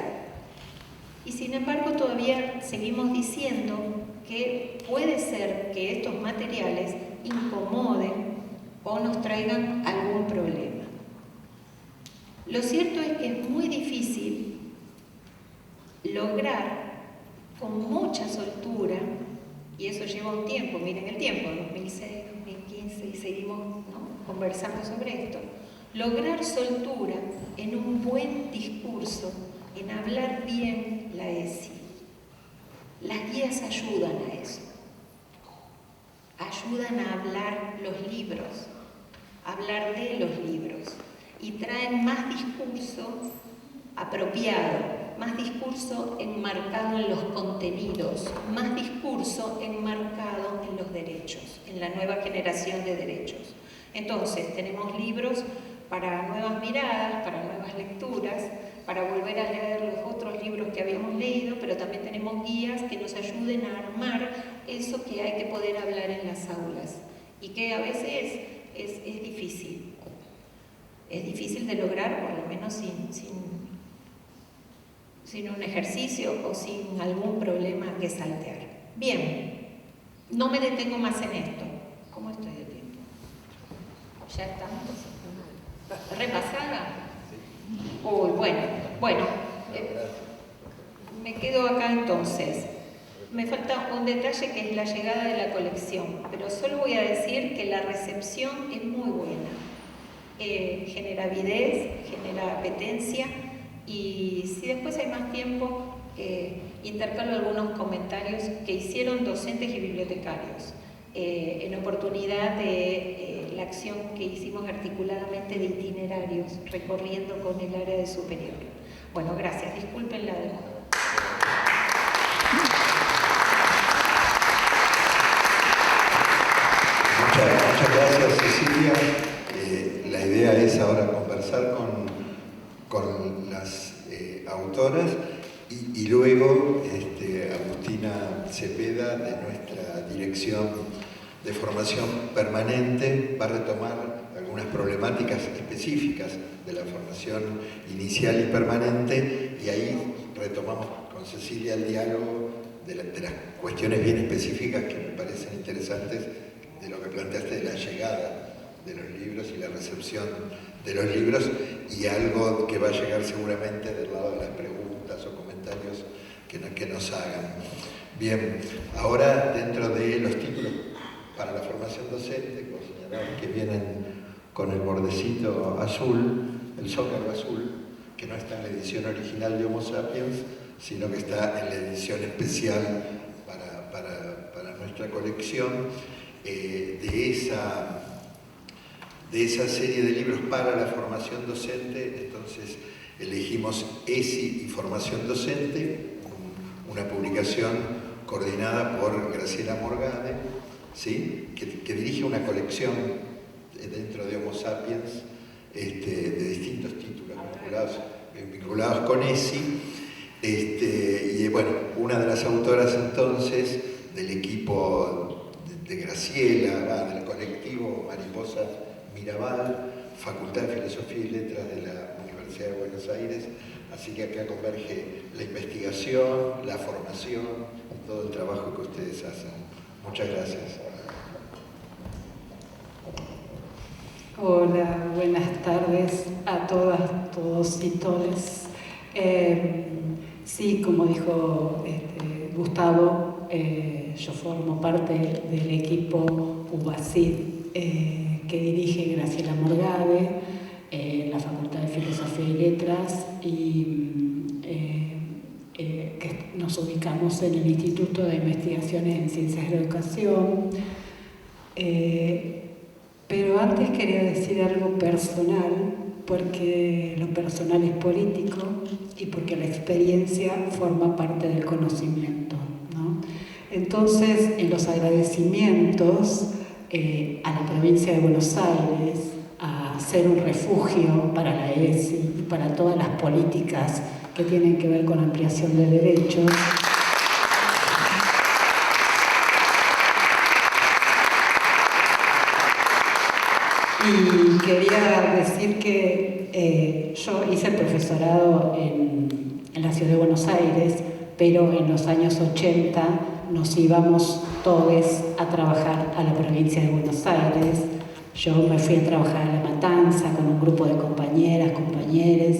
Y sin embargo todavía seguimos diciendo que puede ser que estos materiales incomoden o nos traigan algún problema. Lo cierto es que es muy difícil lograr con mucha soltura, y eso lleva un tiempo, miren el tiempo, 2006, 2015, y seguimos, ¿no?, conversando sobre esto, lograr soltura en un buen discurso, en hablar bien la ESI. Las guías ayudan a eso, ayudan a hablar los libros, a hablar de los libros, y traen más discurso apropiado, más discurso enmarcado en los contenidos, más discurso enmarcado en los derechos, en la nueva generación de derechos. Entonces, tenemos libros para nuevas miradas, para nuevas lecturas, para volver a leer los otros libros que habíamos leído, pero también tenemos guías que nos ayuden a armar eso que hay que poder hablar en las aulas y que a veces es difícil. Es difícil de lograr, por lo menos sin un ejercicio o sin algún problema que saltear. Bien, no me detengo más en esto. ¿Cómo estoy de tiempo? ¿Ya estamos? ¿Repasada? Uy, bueno, me quedo acá entonces. Me falta un detalle que es la llegada de la colección, pero solo voy a decir que la recepción es muy buena. Genera avidez, genera apetencia, y si después hay más tiempo, intercalo algunos comentarios que hicieron docentes y bibliotecarios en oportunidad de la acción que hicimos articuladamente de itinerarios recorriendo con el área de superior. Bueno, gracias, disculpen la demora. Muchas gracias, Cecilia. La idea es ahora conversar con las autoras y luego Agustina Cepeda, de nuestra dirección de formación permanente, va a retomar algunas problemáticas específicas de la formación inicial y permanente, y ahí retomamos con Cecilia el diálogo de las cuestiones bien específicas que me parecen interesantes de lo que planteaste de la llegada de los libros y la recepción de los libros, y algo que va a llegar seguramente del lado de las preguntas o comentarios que nos hagan. Bien, ahora dentro de los títulos para la formación docente, como señalaban, que vienen con el bordecito azul, el zócalo azul, que no está en la edición original de Homo Sapiens, sino que está en la edición especial para nuestra colección, de esa serie de libros para la formación docente. Entonces elegimos ESI y formación docente, una publicación coordinada por Graciela Morgade, ¿sí?, que dirige una colección dentro de Homo Sapiens de distintos títulos vinculados con ESI. Y bueno, una de las autoras entonces del equipo de Graciela, del colectivo Mariposa Mirabal, Facultad de Filosofía y Letras de la Universidad de Buenos Aires. Así que acá converge la investigación, la formación y todo el trabajo que ustedes hacen. Muchas gracias. Hola, buenas tardes a todas, todos y todes. Sí, como dijo Gustavo, yo formo parte del equipo UBACID que dirige Graciela Morgade en la Facultad de Filosofía y Letras y que nos ubicamos en el Instituto de Investigaciones en Ciencias de la Educación. Pero antes quería decir algo personal, porque lo personal es político y porque la experiencia forma parte del conocimiento, ¿no? Entonces, en los agradecimientos a la provincia de Buenos Aires, a ser un refugio para la ESI y para todas las políticas que tienen que ver con ampliación de derechos, y quería decir que yo hice el profesorado en la ciudad de Buenos Aires, pero en los años 80 nos íbamos todos a trabajar a la provincia de Buenos Aires. Yo me fui a trabajar a La Matanza con un grupo de compañeras, compañeros,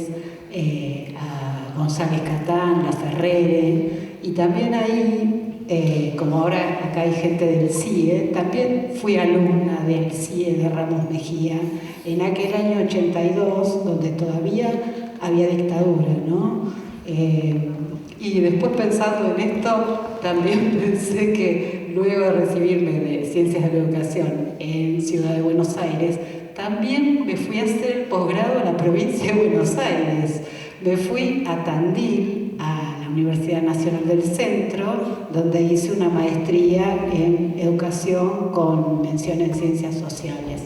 a González Catán, La Ferrere, y también ahí, como ahora acá hay gente del CIE, también fui alumna del CIE de Ramos Mejía en aquel año 82, donde todavía había dictadura, ¿no? Y después, pensando en esto, también pensé que luego de recibirme de Ciencias de la Educación en Ciudad de Buenos Aires, también me fui a hacer el posgrado en la provincia de Buenos Aires. Me fui a Tandil, a la Universidad Nacional del Centro, donde hice una maestría en educación con mención en ciencias sociales.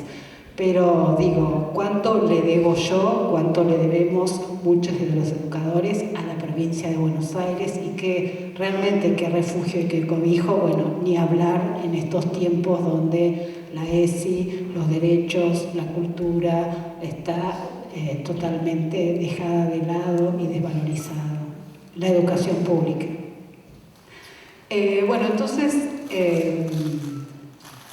Pero digo, ¿cuánto le debo yo, cuánto le debemos muchos de los educadores a la provincia de Buenos Aires? Y que realmente qué refugio y qué cobijo, bueno, ni hablar en estos tiempos donde la ESI, los derechos, la cultura está totalmente dejada de lado y desvalorizada, la educación pública. Bueno, entonces,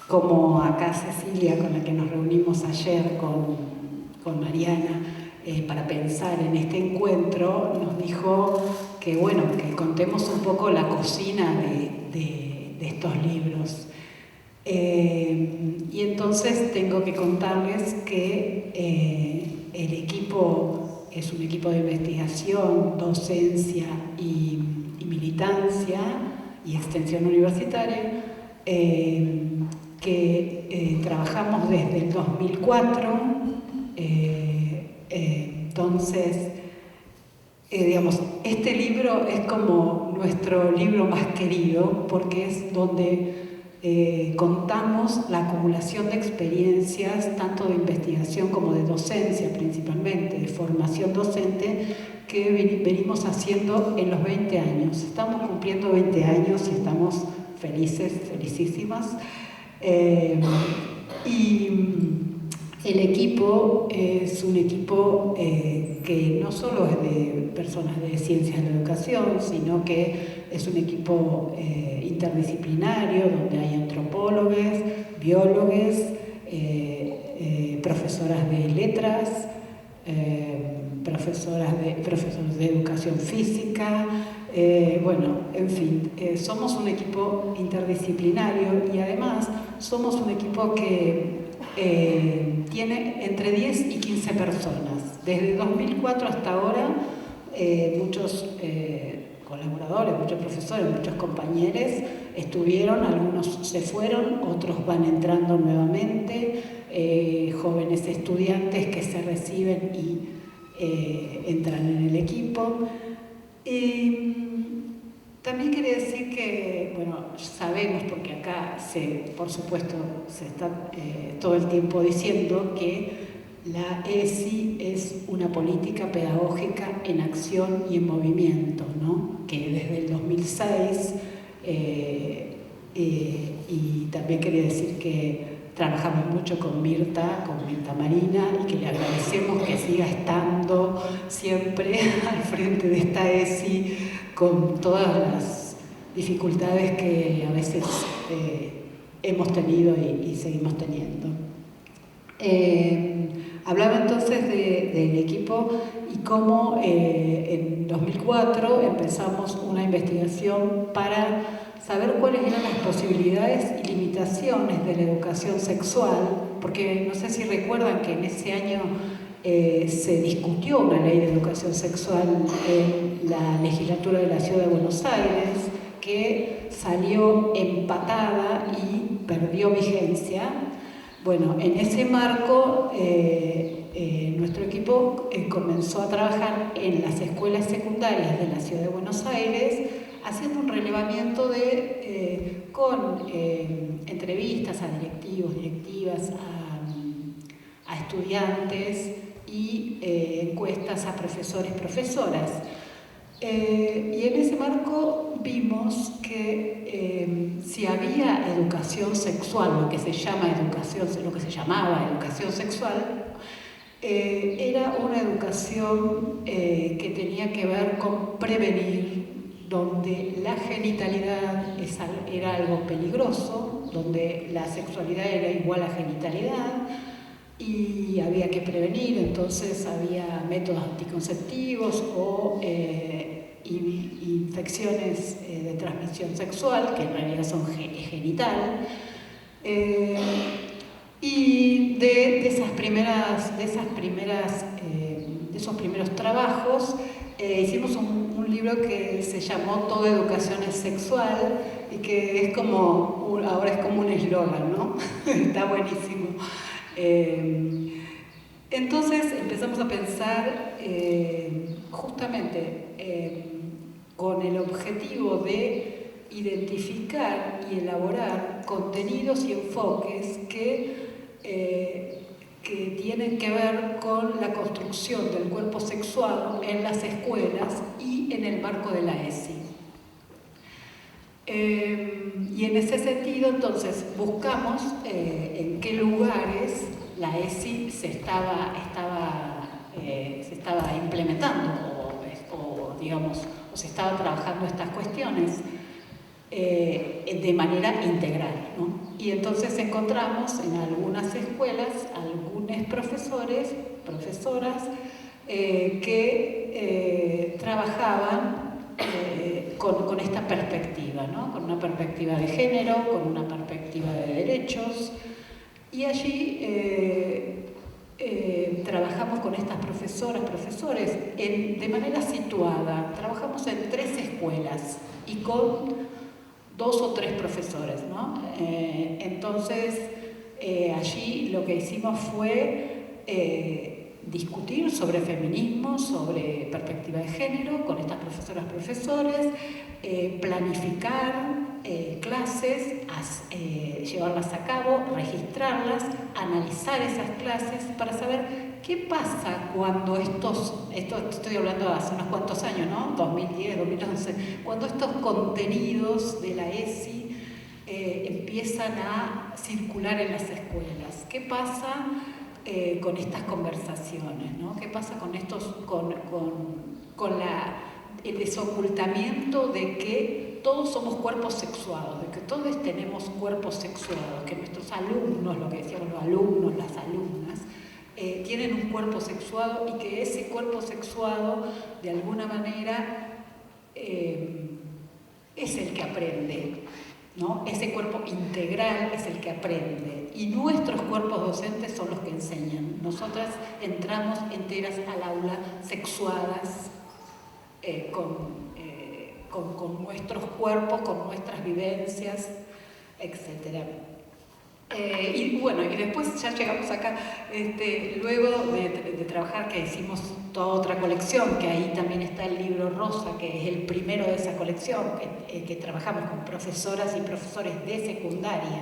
como acá Cecilia, con la que nos reunimos ayer con Mariana, para pensar en este encuentro, nos dijo que, bueno, que contemos un poco la cocina de estos libros. Y entonces tengo que contarles que el equipo es un equipo de investigación, docencia y militancia y extensión universitaria, que trabajamos desde el 2004. Entonces, digamos, este libro es como nuestro libro más querido, porque es donde contamos la acumulación de experiencias, tanto de investigación como de docencia, principalmente de formación docente, que venimos haciendo en los 20 años. Estamos cumpliendo 20 años y estamos felices, felicísimas. Y el equipo es un equipo que no solo es de personas de ciencias de la educación, sino que es un equipo interdisciplinario, donde hay antropólogos, biólogos, profesoras de letras, profesores de educación física, bueno, en fin, somos un equipo interdisciplinario y además somos un equipo que tiene entre 10 y 15 personas. Desde 2004 hasta ahora, muchos colaboradores, muchos profesores, muchos compañeros estuvieron, algunos se fueron, otros van entrando nuevamente, jóvenes estudiantes que se reciben y entran en el equipo. Y también quería decir que, bueno, sabemos, porque acá por supuesto se está todo el tiempo diciendo que la ESI es una política pedagógica en acción y en movimiento, ¿no? Que desde el 2006, y también quería decir que trabajamos mucho con Mirta Marina, y que le agradecemos que siga estando siempre al frente de esta ESI con todas las dificultades que a veces hemos tenido y seguimos teniendo. Hablaba entonces del equipo y cómo en 2004 empezamos una investigación para saber cuáles eran las posibilidades y limitaciones de la educación sexual, porque no sé si recuerdan que en ese año se discutió una ley de educación sexual en la legislatura de la Ciudad de Buenos Aires, que salió empatada y perdió vigencia. Bueno, en ese marco nuestro equipo comenzó a trabajar en las escuelas secundarias de la Ciudad de Buenos Aires, haciendo un relevamiento con entrevistas a directivos, directivas, a estudiantes y encuestas a profesores, profesoras. Y en ese marco vimos que si había educación sexual, lo que se llamaba educación sexual, era una educación que tenía que ver con prevenir, donde la genitalidad era algo peligroso, donde la sexualidad era igual a genitalidad y había que prevenir. Entonces había métodos anticonceptivos o infecciones de transmisión sexual, que en realidad son genital. Y de esos primeros trabajos hicimos un libro que se llamó Toda educación es sexual, y que es ahora es como un eslogan, ¿no? Está buenísimo. Entonces empezamos a pensar justamente con el objetivo de identificar y elaborar contenidos y enfoques que tienen que ver con la construcción del cuerpo sexual en las escuelas y en el marco de la ESI. Y en ese sentido, entonces, buscamos en qué lugares la ESI se estaba implementando o se estaba trabajando estas cuestiones de manera integral, ¿no? Y entonces encontramos en algunas escuelas algunos profesores, profesoras que trabajaban con esta perspectiva, ¿no? Con una perspectiva de género, con una perspectiva de derechos, y allí trabajamos con estas profesoras, profesores de manera situada. Trabajamos en 3 escuelas y con 2 o 3 profesores, ¿no? Entonces allí lo que hicimos fue discutir sobre feminismo, sobre perspectiva de género con estas profesoras, profesores, planificar clases, llevarlas a cabo, registrarlas, analizar esas clases para saber qué pasa cuando esto estoy hablando de hace unos cuantos años, ¿no? 2010, 2011, cuando estos contenidos de la ESI empiezan a circular en las escuelas. ¿Qué pasa con estas conversaciones, ¿no? ¿Qué pasa con el desocultamiento de que todos somos cuerpos sexuados, de que todos tenemos cuerpos sexuados, que nuestros alumnos, lo que decíamos los alumnos, las alumnas, tienen un cuerpo sexuado, y que ese cuerpo sexuado de alguna manera es el que aprende, ¿no? Ese cuerpo integral es el que aprende, y nuestros cuerpos docentes son los que enseñan. Nosotras entramos enteras al aula sexuadas con nuestros cuerpos, con nuestras vivencias, etc. Y bueno, y después ya llegamos acá, luego de trabajar, que hicimos toda otra colección, que ahí también está el libro rosa, que es el primero de esa colección, que trabajamos con profesoras y profesores de secundaria.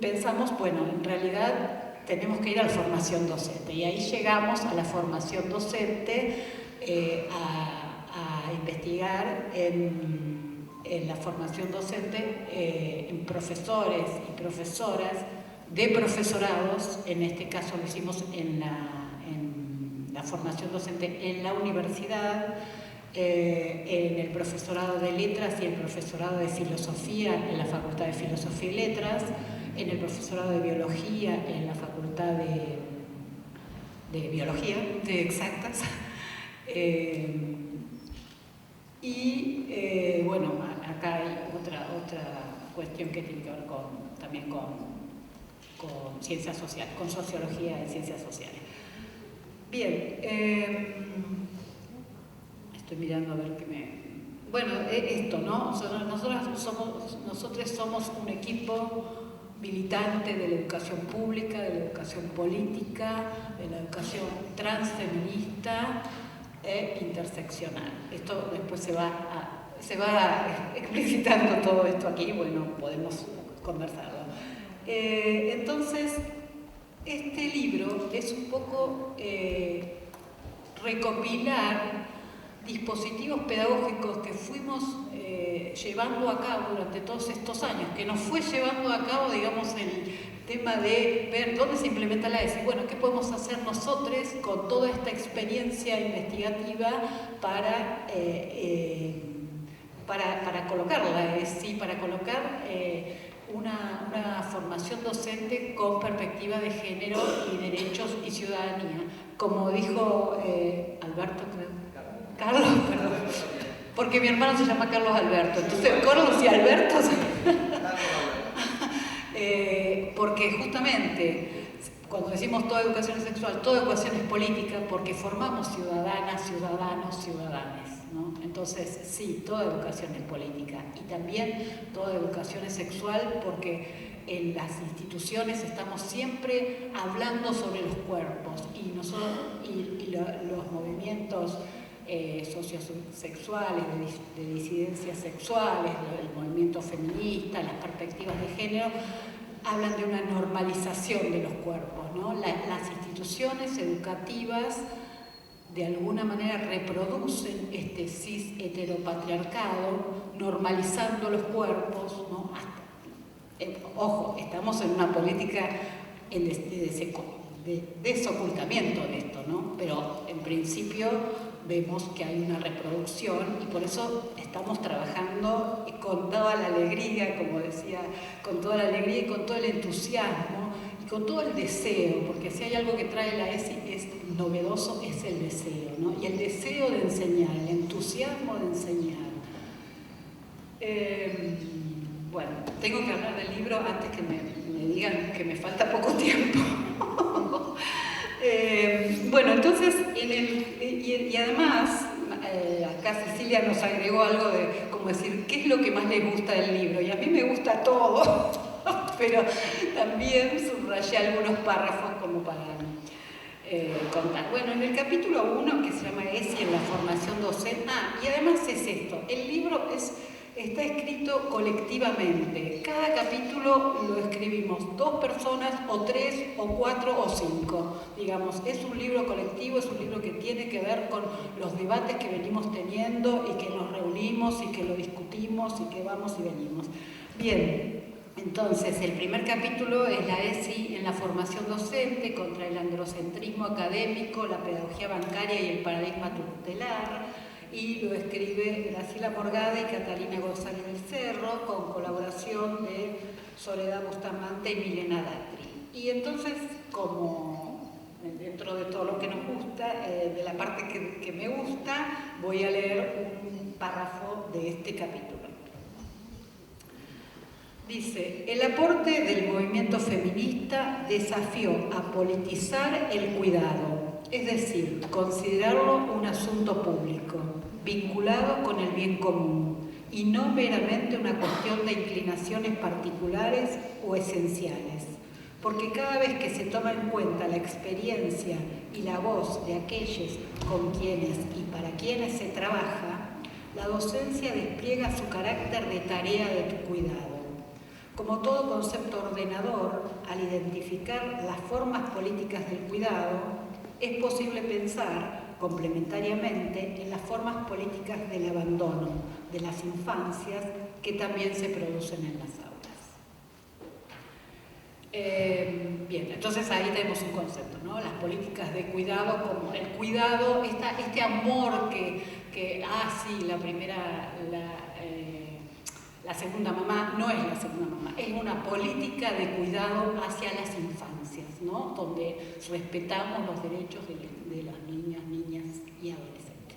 Pensamos, bueno, en realidad tenemos que ir a la formación docente, y ahí llegamos a la formación docente, a investigar en la formación docente en profesores y profesoras de profesorados. En este caso lo hicimos en la formación docente en la universidad, en el profesorado de letras y el profesorado de filosofía en la Facultad de Filosofía y Letras, en el profesorado de biología en la Facultad de Biología, de Exactas. Bueno, cuestión que tiene que ver también con ciencias sociales, con sociología de ciencias sociales. Bien, estoy mirando a ver qué me... Bueno, esto, ¿no? Nosotros somos un equipo militante de la educación pública, de la educación política, de la educación transfeminista e interseccional. Esto después se va explicitando todo esto aquí, bueno, podemos conversarlo. Entonces, este libro es un poco recopilar dispositivos pedagógicos que fuimos llevando a cabo durante todos estos años, que nos fue llevando a cabo, digamos, el tema de ver dónde se implementa la ESI. Bueno, ¿qué podemos hacer nosotros con toda esta experiencia investigativa para colocar la ESI, para colocar una formación docente con perspectiva de género y derechos y ciudadanía? Como dijo Alberto, Carlos, perdón, porque mi hermano se llama Carlos Alberto, entonces Carlos y Alberto, porque justamente cuando decimos toda educación es sexual, toda educación es política, porque formamos ciudadanas, ciudadanos, ciudadanes, ¿no? Entonces, sí, toda educación es política y también toda educación es sexual, porque en las instituciones estamos siempre hablando sobre los cuerpos y los movimientos sociosexuales, de disidencias sexuales, el movimiento feminista, las perspectivas de género, hablan de una normalización de los cuerpos, ¿no? Las instituciones educativas de alguna manera reproducen este cis heteropatriarcado, normalizando los cuerpos, ¿no? Ojo, estamos en una política de desocultamiento de esto, ¿no? Pero en principio vemos que hay una reproducción y por eso estamos trabajando con toda la alegría, como decía, con toda la alegría y con todo el entusiasmo y con todo el deseo, porque si hay algo que trae la ESI es novedoso, es el deseo, ¿no? Y el deseo de enseñar, el entusiasmo de enseñar. Bueno, tengo que hablar del libro antes que me digan que me falta poco tiempo. Bueno, entonces, y además, acá Cecilia nos agregó algo de, como decir, ¿qué es lo que más les gusta del libro? Y a mí me gusta todo, pero también subrayé algunos párrafos como para contar. Bueno, en el capítulo 1, que se llama ESI en la formación docente, y además es esto, el libro está escrito colectivamente. Cada capítulo lo escribimos 2 personas, o 3, o 4, o 5. Digamos, es un libro colectivo, es un libro que tiene que ver con los debates que venimos teniendo y que nos reunimos y que lo discutimos y que vamos y venimos. Bien, entonces el primer capítulo es la ESI en la formación docente contra el androcentrismo académico, la pedagogía bancaria y el paradigma tutelar. Y lo escribe Graciela Morgade y Catalina González del Cerro, con colaboración de Soledad Bustamante y Milena Datri. Y entonces, como dentro de todo lo que nos gusta, de la parte que me gusta, voy a leer un párrafo de este capítulo. Dice, el aporte del movimiento feminista desafió a politizar el cuidado, es decir, considerarlo un asunto público, vinculado con el bien común, y no meramente una cuestión de inclinaciones particulares o esenciales, porque cada vez que se toma en cuenta la experiencia y la voz de aquellos con quienes y para quienes se trabaja, la docencia despliega su carácter de tarea de cuidado. Como todo concepto ordenador, al identificar las formas políticas del cuidado, es posible pensar complementariamente en las formas políticas del abandono de las infancias que también se producen en las aulas. Bien, entonces ahí tenemos un concepto, ¿no? Las políticas de cuidado, como el cuidado, este amor que sí, la segunda mamá no es la segunda mamá, es una política de cuidado hacia las infancias, ¿no? Donde respetamos los derechos de las niñas y adolescentes.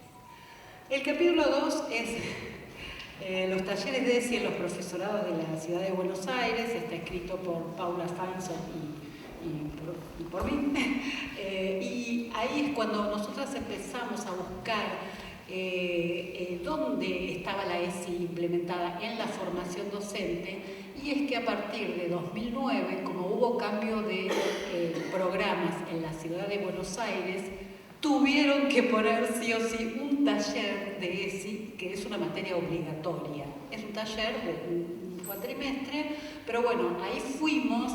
El capítulo 2 es Los talleres de ESI en los profesorados de la Ciudad de Buenos Aires, está escrito por Paula Feinson y por mí. Y ahí es cuando nosotras empezamos a buscar dónde estaba la ESI implementada en la formación docente, y es que a partir de 2009, como hubo cambio de programas en la Ciudad de Buenos Aires, tuvieron que poner sí o sí un taller de ESI, que es una materia obligatoria. Es un taller de un cuatrimestre, pero bueno, ahí fuimos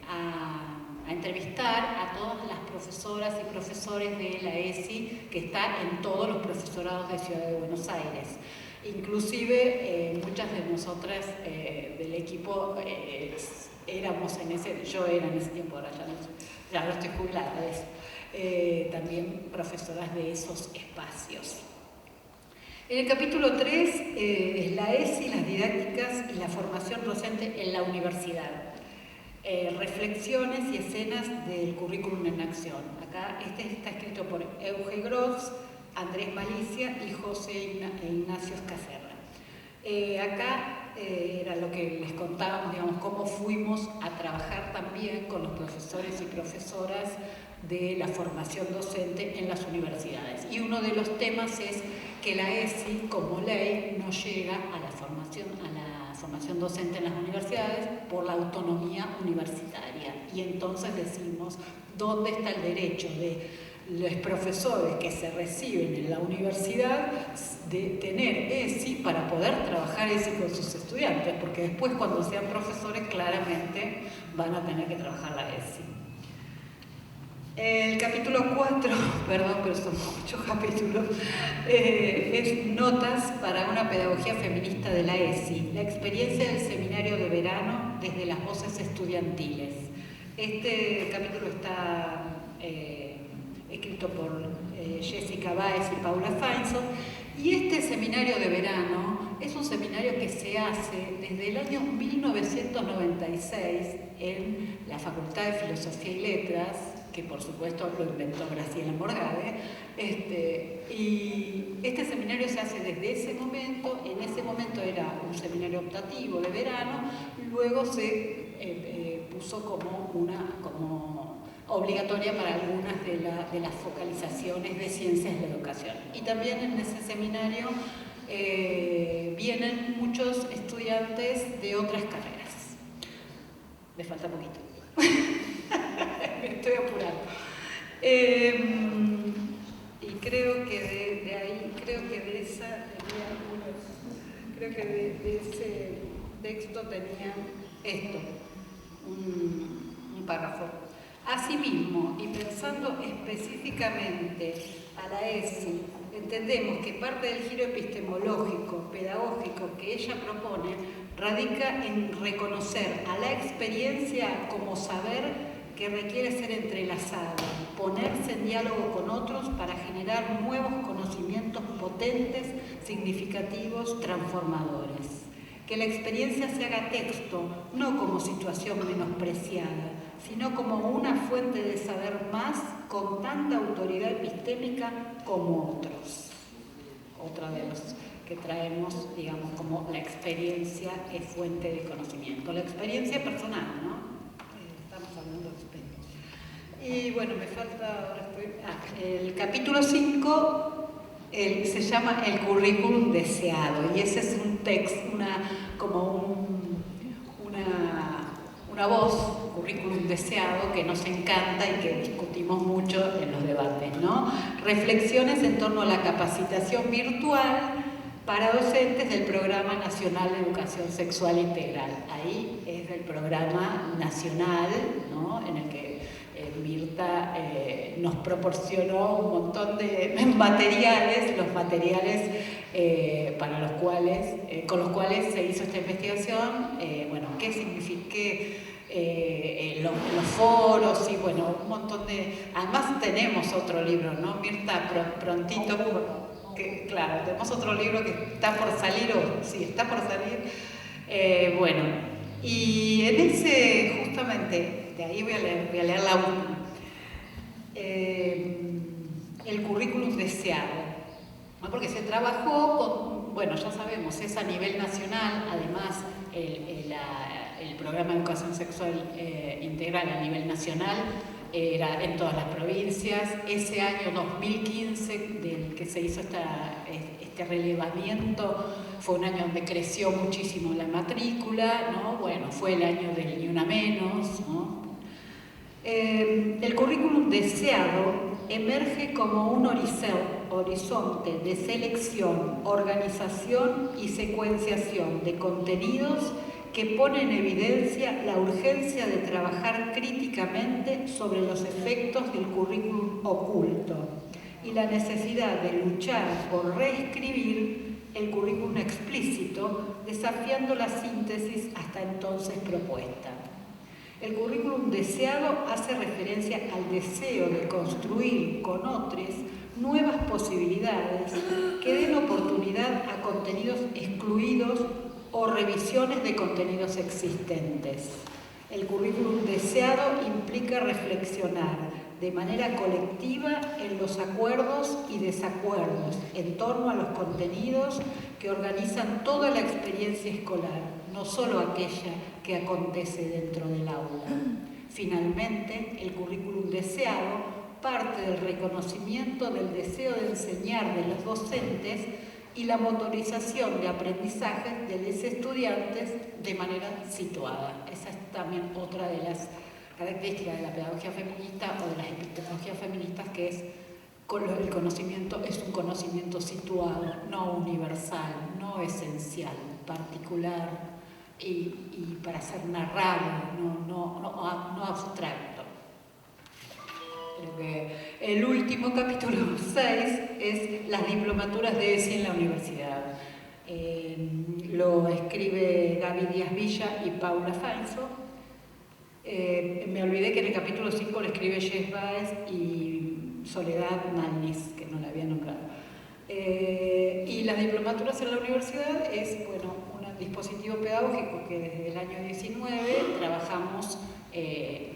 a entrevistar a todas las profesoras y profesores de la ESI que está en todos los profesorados de Ciudad de Buenos Aires. Inclusive muchas de nosotras del equipo yo era en ese tiempo, ahora ya no estoy jubilada de eso, también profesoras de esos espacios. En el capítulo 3 es la ESI, las didácticas y la formación docente en la universidad. Reflexiones y escenas del currículum en acción. Acá está escrito por Euge Gross, Andrés Malicia y José Ignacio Escacerra. Acá era lo que les contábamos, digamos, cómo fuimos a trabajar también con los profesores y profesoras de la formación docente en las universidades. Y uno de los temas es que la ESI, como ley, no llega a la formación docente en las universidades por la autonomía universitaria. Y entonces decimos, ¿dónde está el derecho de los profesores que se reciben en la universidad de tener ESI para poder trabajar ESI con sus estudiantes? Porque después, cuando sean profesores, claramente van a tener que trabajar la ESI. El capítulo 4, perdón, pero son muchos capítulos, es Notas para una pedagogía feminista de la ESI, la experiencia del seminario de verano desde las voces estudiantiles. Este capítulo está escrito por Jessica Báez y Paula Feinson, y este seminario de verano es un seminario que se hace desde el año 1996 en la Facultad de Filosofía y Letras, que por supuesto lo inventó Graciela Morgade, y este seminario se hace desde ese momento. En ese momento era un seminario optativo de verano, luego se puso como obligatoria para algunas de las focalizaciones de ciencias de la educación. Y también en ese seminario vienen muchos estudiantes de otras carreras. Me falta poquito. Me estoy apurando. Y creo que de ahí, creo que de ese texto tenía esto, un párrafo. Asimismo, y pensando específicamente a la ESI, entendemos que parte del giro epistemológico, pedagógico que ella propone radica en reconocer a la experiencia como saber que requiere ser entrelazado, ponerse en diálogo con otros para generar nuevos conocimientos potentes, significativos, transformadores. Que la experiencia se haga texto, no como situación menospreciada, sino como una fuente de saber más con tanta autoridad epistémica como otros. Otra de los que traemos, digamos, como la experiencia es fuente de conocimiento. La experiencia personal, ¿no? Estamos hablando de experiencia. Y bueno, me falta, ahora el capítulo 5 se llama El currículum deseado, y ese es un texto, una voz, currículum deseado, que nos encanta y que discutimos mucho en los debates, ¿no? Reflexiones en torno a la capacitación virtual para docentes del Programa Nacional de Educación Sexual Integral. Ahí es del Programa Nacional, ¿no? En el que Mirta nos proporcionó un montón de materiales, los materiales con los cuales se hizo esta investigación, bueno, qué significa los foros y bueno, un montón de... Además tenemos otro libro, ¿no, Mirta? Prontito, que, claro, tenemos otro libro que está por salir, está por salir. Bueno, y en ese, justamente, de ahí voy a leer la última. El currículum deseado, ¿no? Porque se trabajó bueno, ya sabemos, es a nivel nacional, además el programa de educación sexual integral a nivel nacional era en todas las provincias. Ese año 2015, del que se hizo este relevamiento, fue un año donde creció muchísimo la matrícula, ¿no? Bueno, fue el año del Ni Una Menos, ¿no? El currículum deseado emerge como un horizonte de selección, organización y secuenciación de contenidos que pone en evidencia la urgencia de trabajar críticamente sobre los efectos del currículum oculto y la necesidad de luchar por reescribir el currículum explícito, desafiando la síntesis hasta entonces propuesta. El currículum deseado hace referencia al deseo de construir con otros nuevas posibilidades que den oportunidad a contenidos excluidos o revisiones de contenidos existentes. El currículum deseado implica reflexionar de manera colectiva en los acuerdos y desacuerdos en torno a los contenidos que organizan toda la experiencia escolar, no solo aquella que acontece dentro del aula. Finalmente, el currículum deseado parte del reconocimiento del deseo de enseñar de los docentes y la motorización de aprendizajes de los estudiantes de manera situada. Esa es también otra de las características de la pedagogía feminista o de las epistemologías feministas, que es el conocimiento es un conocimiento situado, no universal, no esencial, particular y para ser narrado, no abstracto. Creo que el último capítulo 6 es las diplomaturas de ESI en la universidad. Lo escribe Gaby Díaz Villa y Paula Falso. Me olvidé que en el capítulo 5 lo escribe Jess Baez y Soledad Nalnis, que no la había nombrado. Y las diplomaturas en la universidad es, bueno, un dispositivo pedagógico que desde el año 19 trabajamos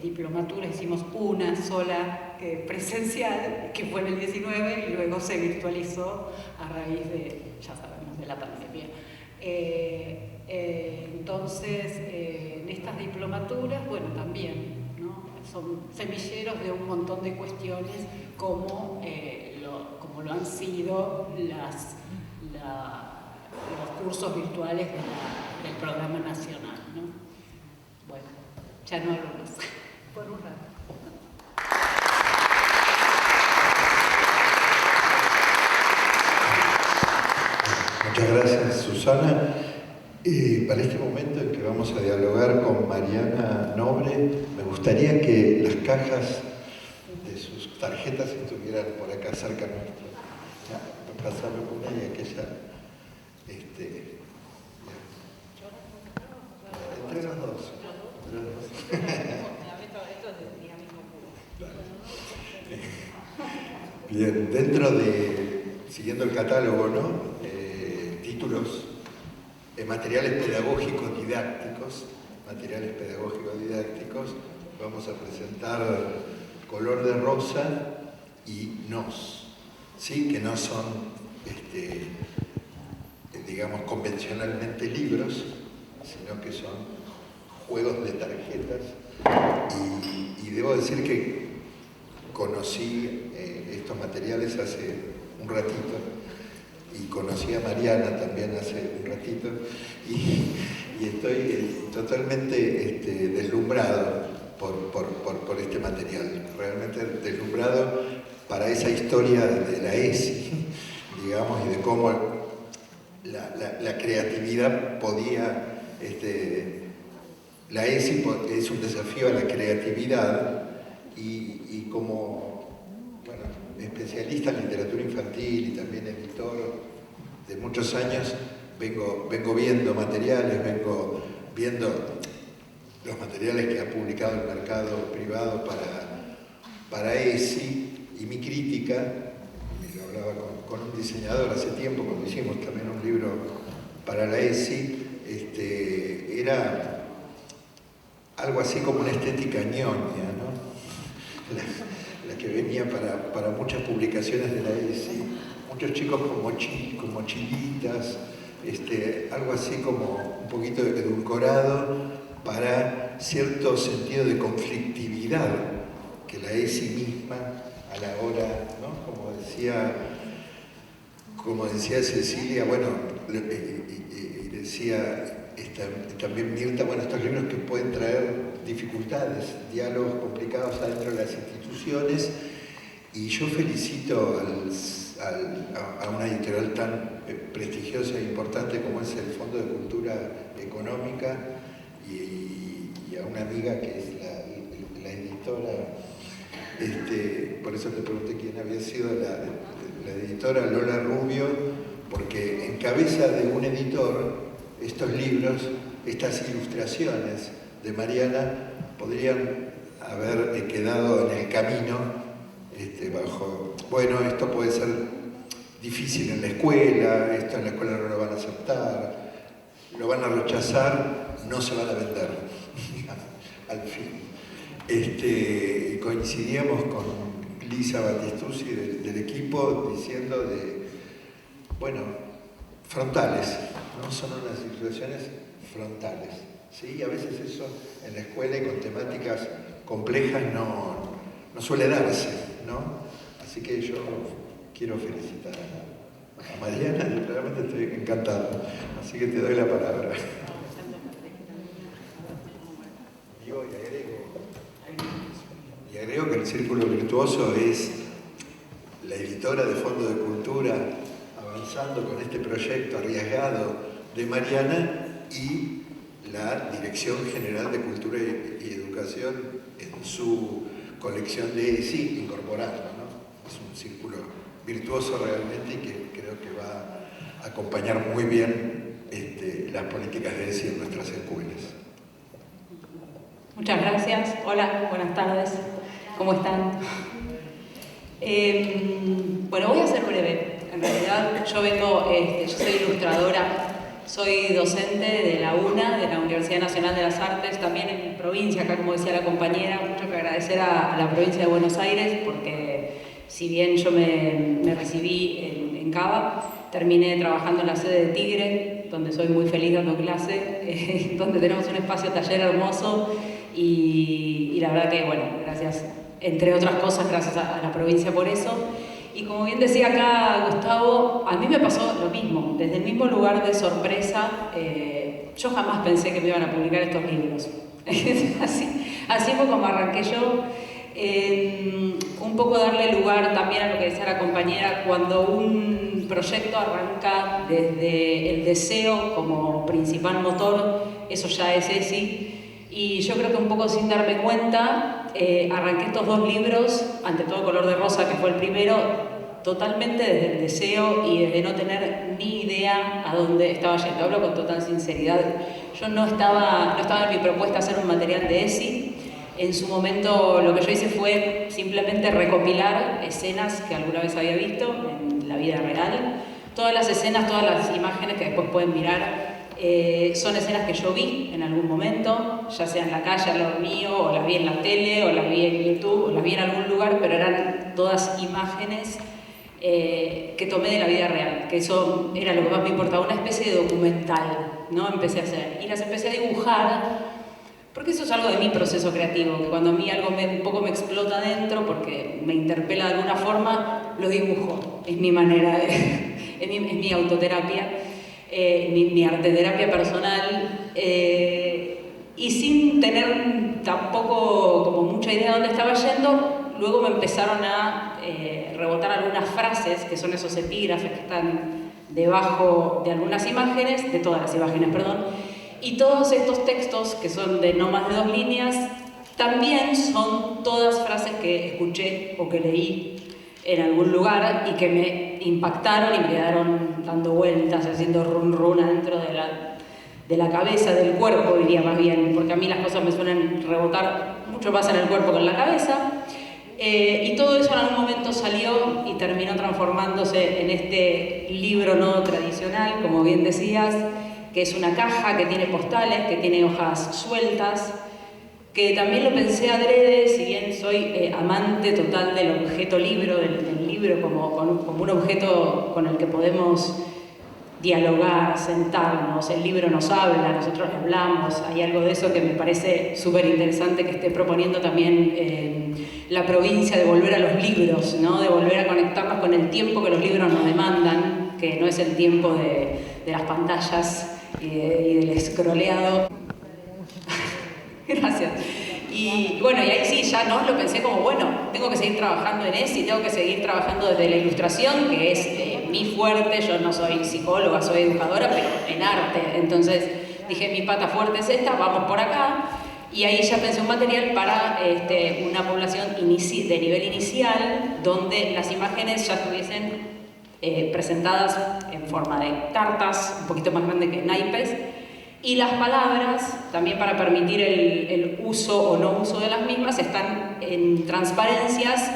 diplomaturas, hicimos una sola presencial, que fue en el 19, y luego se virtualizó a raíz de, ya sabemos, de la pandemia. Entonces, en estas diplomaturas, bueno, también, ¿no? Son semilleros de un montón de cuestiones como lo han sido los cursos virtuales del programa nacional, ¿no? Bueno, ya no hablo más. Por un rato. Muchas gracias, Susana. Para este momento en que vamos a dialogar con Mariana Nobre, me gustaría que las cajas de sus tarjetas estuvieran por acá cerca nuestro. Pasarlo con ella, que ella... entre los dos. Bien, dentro de, siguiendo el catálogo, ¿no? Títulos, materiales pedagógicos didácticos, vamos a presentar Color de Rosa y Nos, ¿sí? Que no son, digamos, convencionalmente libros, sino que son juegos de tarjetas, y debo decir que conocí estos materiales hace un ratito, y conocí a Mariana también hace un ratito, y estoy totalmente deslumbrado por este material, realmente deslumbrado para esa historia de la ESI, digamos, y de cómo la creatividad podía... la ESI es un desafío a la creatividad, y como, bueno, especialista en literatura infantil y también editor de muchos años, vengo viendo materiales, vengo viendo los materiales que ha publicado el mercado privado para ESI, y mi crítica, y lo hablaba con un diseñador hace tiempo cuando hicimos también un libro para la ESI, era algo así como una estética ñoña, ¿no? La que venía para muchas publicaciones de la ESI, muchos chicos con mochilitas, algo así como un poquito edulcorado para cierto sentido de conflictividad que la ESI misma a la hora, ¿no? Como decía Cecilia, bueno, y decía también Mirta, bueno, estos libros que pueden traer dificultades, diálogos complicados adentro de las instituciones, y yo felicito a una editorial tan prestigiosa e importante como es el Fondo de Cultura Económica y a una amiga que es la editora, por eso te pregunté quién había sido la editora, Lola Rubio, porque en cabeza de un editor estos libros, estas ilustraciones de Mariana podrían haber quedado en el camino bajo, bueno, esto puede ser difícil en la escuela, esto en la escuela no lo van a aceptar, lo van a rechazar, no se van a vender, al fin. Coincidíamos con Lisa Battistuzzi del equipo diciendo bueno, frontales, ¿no? Son unas situaciones frontales, ¿sí? A veces eso en la escuela y con temáticas complejas no suele darse, ¿no? Así que yo quiero felicitar a Mariana, yo realmente estoy encantado, así que te doy la palabra. Y agrego que el Círculo Virtuoso es la editora de Fondo de Cultura avanzando con este proyecto arriesgado de Mariana y la Dirección General de Cultura y Educación en su colección de ESI incorporando, ¿no? Es un círculo virtuoso realmente y que creo que va a acompañar muy bien las políticas de ESI en nuestras escuelas. Muchas gracias. Hola, buenas tardes. ¿Cómo están? Bueno, voy a ser breve. En realidad yo soy ilustradora, soy docente de la UNA, de la Universidad Nacional de las Artes, también en mi provincia, acá como decía la compañera, mucho que agradecer a la provincia de Buenos Aires, porque si bien yo me recibí en Cava, terminé trabajando en la sede de Tigre, donde soy muy feliz dando clase, donde tenemos un espacio taller hermoso y la verdad que, bueno, gracias, entre otras cosas, gracias a la provincia por eso. Y como bien decía acá Gustavo, a mí me pasó lo mismo, desde el mismo lugar de sorpresa, yo jamás pensé que me iban a publicar estos libros. así fue como arranqué yo. Un poco darle lugar también a lo que decía la compañera, cuando un proyecto arranca desde el deseo como principal motor, eso ya es ESI. Y yo creo que un poco sin darme cuenta, arranqué estos dos libros, ante todo Color de Rosa, que fue el primero, totalmente desde el deseo y desde no tener ni idea a dónde estaba yendo. Hablo con total sinceridad. Yo no estaba en mi propuesta hacer un material de ESI. En su momento lo que yo hice fue simplemente recopilar escenas que alguna vez había visto en la vida real. Todas las escenas, todas las imágenes que después pueden mirar, son escenas que yo vi en algún momento, ya sea en la calle al lado mío, o las vi en la tele, o las vi en YouTube, o las vi en algún lugar, pero eran todas imágenes que tomé de la vida real, que eso era lo que más me importaba, una especie de documental, ¿no? Empecé a hacer, y las empecé a dibujar, porque eso es algo de mi proceso creativo, que cuando a mí algo un poco me explota dentro, porque me interpela de alguna forma, lo dibujo, es mi manera, es mi autoterapia. Mi arteterapia personal, y sin tener tampoco como mucha idea de dónde estaba yendo, luego me empezaron a rebotar algunas frases, que son esos epígrafes que están debajo de algunas imágenes, de todas las imágenes, perdón, y todos estos textos, que son de no más de 2 líneas, también son todas frases que escuché o que leí en algún lugar y que me impactaron y me quedaron dando vueltas, haciendo run run adentro de la cabeza, del cuerpo diría más bien, porque a mí las cosas me suelen rebotar mucho más en el cuerpo que en la cabeza. Y todo eso en algún momento salió y terminó transformándose en este libro no tradicional, como bien decías, que es una caja que tiene postales, que tiene hojas sueltas, que también lo pensé adrede, si bien soy amante total del objeto libro, del libro libro como un objeto con el que podemos dialogar, sentarnos, el libro nos habla, nosotros le hablamos. Hay algo de eso que me parece súper interesante que esté proponiendo también la provincia, de volver a los libros, ¿no? De volver a conectarnos con el tiempo que los libros nos demandan, que no es el tiempo de las pantallas y del scrolleado. Gracias. Y bueno, y ahí sí, ya no lo pensé como, bueno, tengo que seguir trabajando en eso y tengo que seguir trabajando desde la ilustración, que es mi fuerte. Yo no soy psicóloga, soy educadora, pero en arte. Entonces dije, mi pata fuerte es esta, vamos por acá. Y ahí ya pensé un material para una población de nivel inicial, donde las imágenes ya estuviesen presentadas en forma de cartas, un poquito más grande que naipes, y las palabras, también para permitir el uso o no uso de las mismas, están en transparencias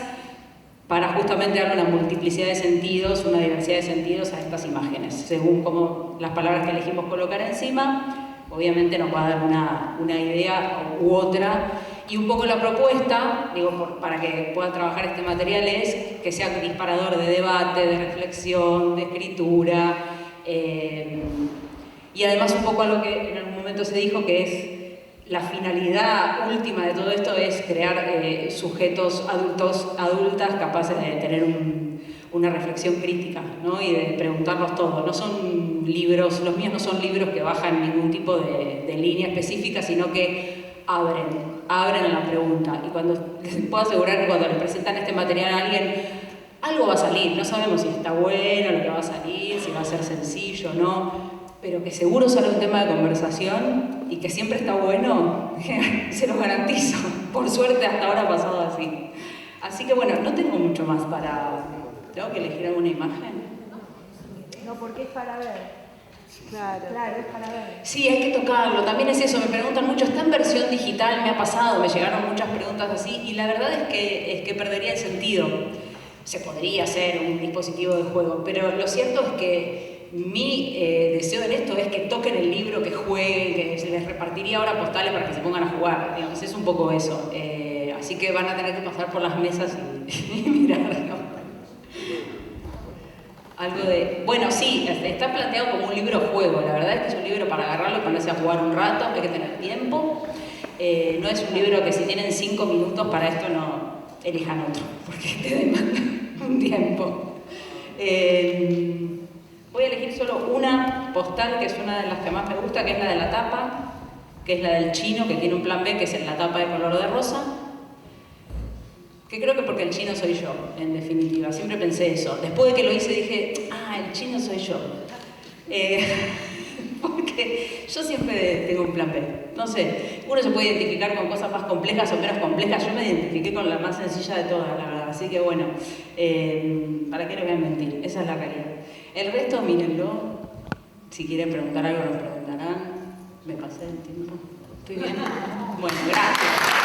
para justamente dar una multiplicidad de sentidos, una diversidad de sentidos a estas imágenes. Según cómo las palabras que elegimos colocar encima, obviamente nos va a dar una idea u otra. Y un poco la propuesta, digo, para que pueda trabajar este material, es que sea disparador de debate, de reflexión, de escritura, y además un poco a lo que en algún momento se dijo, que es la finalidad última de todo esto, es crear sujetos adultas capaces de tener una reflexión crítica, ¿no? Y de preguntarnos todo. No son libros, los míos no son libros que bajan ningún tipo de línea específica, sino que abren a la pregunta. Y cuando les puedo asegurar que cuando les presentan este material a alguien, algo va a salir. No sabemos si está bueno lo que va a salir, si va a ser sencillo o no, pero que seguro sale un tema de conversación y que siempre está bueno, se los garantizo. Por suerte hasta ahora ha pasado así. Así que bueno, no tengo mucho más para... ¿Tengo que elegir alguna imagen? No, porque es para ver. Claro, es para ver. Sí, hay que tocarlo. También es eso, me preguntan mucho, ¿está en versión digital? Me ha pasado, me llegaron muchas preguntas así, y la verdad es que perdería el sentido. Se podría hacer un dispositivo de juego, pero lo cierto es que mi deseo en esto es que toquen el libro, que jueguen, que se les repartiría ahora postales para que se pongan a jugar, digamos, es un poco eso. Así que van a tener que pasar por las mesas y mirar, ¿no? Algo de... Bueno, sí, está planteado como un libro juego. La verdad es que es un libro para agarrarlo y ponerse a jugar un rato, hay que tener tiempo. No es un libro que si tienen 5 minutos para esto no elijan otro, porque te demanda un tiempo. Voy a elegir solo una postal, que es una de las que más me gusta, que es la de la tapa, que es la del chino, que tiene un plan B, que es la tapa de color de rosa. Que creo que porque el chino soy yo, en definitiva. Siempre pensé eso. Después de que lo hice dije, el chino soy yo. Porque yo siempre tengo un plan B. No sé, uno se puede identificar con cosas más complejas o menos complejas. Yo me identifiqué con la más sencilla de todas, la verdad. Así que bueno, ¿para qué les voy a mentir? Esa es la realidad. El resto, mírenlo. Si quieren preguntar algo, nos preguntarán. Me pasé el tiempo. ¿Estoy bien? Bueno, gracias.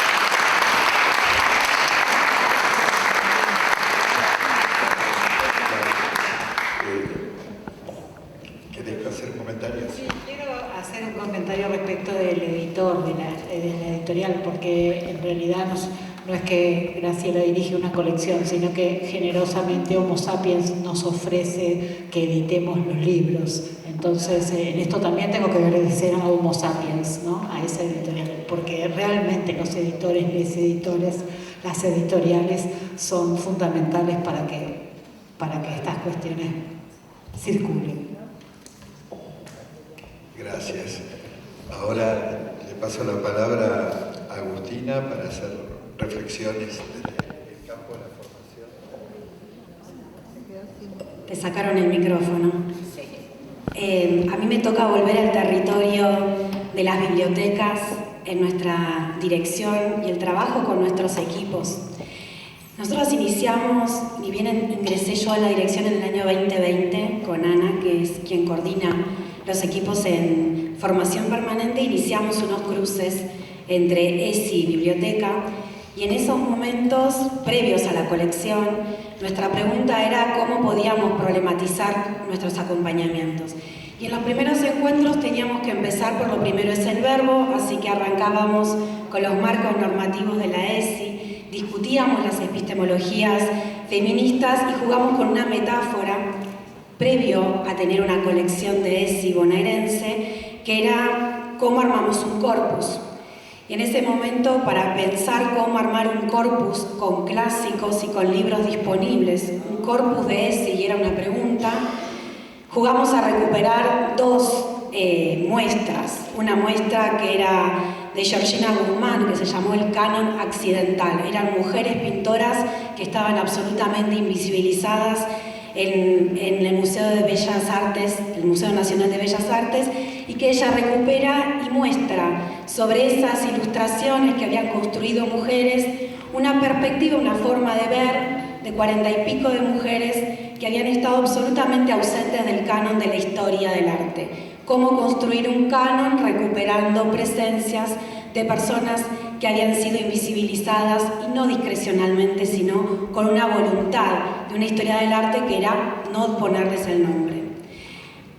Comentarios. Sí, quiero hacer un comentario respecto del editor, de la editorial, porque en realidad no es que Graciela dirige una colección, sino que generosamente Homo Sapiens nos ofrece que editemos los libros. Entonces, en esto también tengo que agradecer a Homo Sapiens, ¿no? A esa editorial, porque realmente los editores, las editoriales son fundamentales para que estas cuestiones circulen. Gracias. Ahora le paso la palabra a Agustina para hacer reflexiones desde el campo de la formación. Te sacaron el micrófono. A mí me toca volver al territorio de las bibliotecas en nuestra dirección y el trabajo con nuestros equipos. Nosotros iniciamos, ni bien ingresé yo a la dirección en el año 2020 con Ana, que es quien coordina los equipos en formación permanente, iniciamos unos cruces entre ESI y biblioteca, y en esos momentos previos a la colección nuestra pregunta era cómo podíamos problematizar nuestros acompañamientos. Y en los primeros encuentros teníamos que empezar por lo primero es el verbo, así que arrancábamos con los marcos normativos de la ESI, discutíamos las epistemologías feministas y jugamos con una metáfora previo a tener una colección de ESI bonaerense, que era cómo armamos un corpus. Y en ese momento, para pensar cómo armar un corpus con clásicos y con libros disponibles, un corpus de ESI, y era una pregunta, jugamos a recuperar dos muestras. Una muestra que era de Georgina Guzmán, que se llamó el canon accidental. Eran mujeres pintoras que estaban absolutamente invisibilizadas en el Museo de Bellas Artes, el Museo Nacional de Bellas Artes, y que ella recupera y muestra sobre esas ilustraciones que habían construido mujeres una perspectiva, una forma de ver de 40 y pico de mujeres que habían estado absolutamente ausentes del canon de la historia del arte. Cómo construir un canon recuperando presencias de personas que habían sido invisibilizadas, y no discrecionalmente, sino con una voluntad de una historia del arte que era no ponerles el nombre.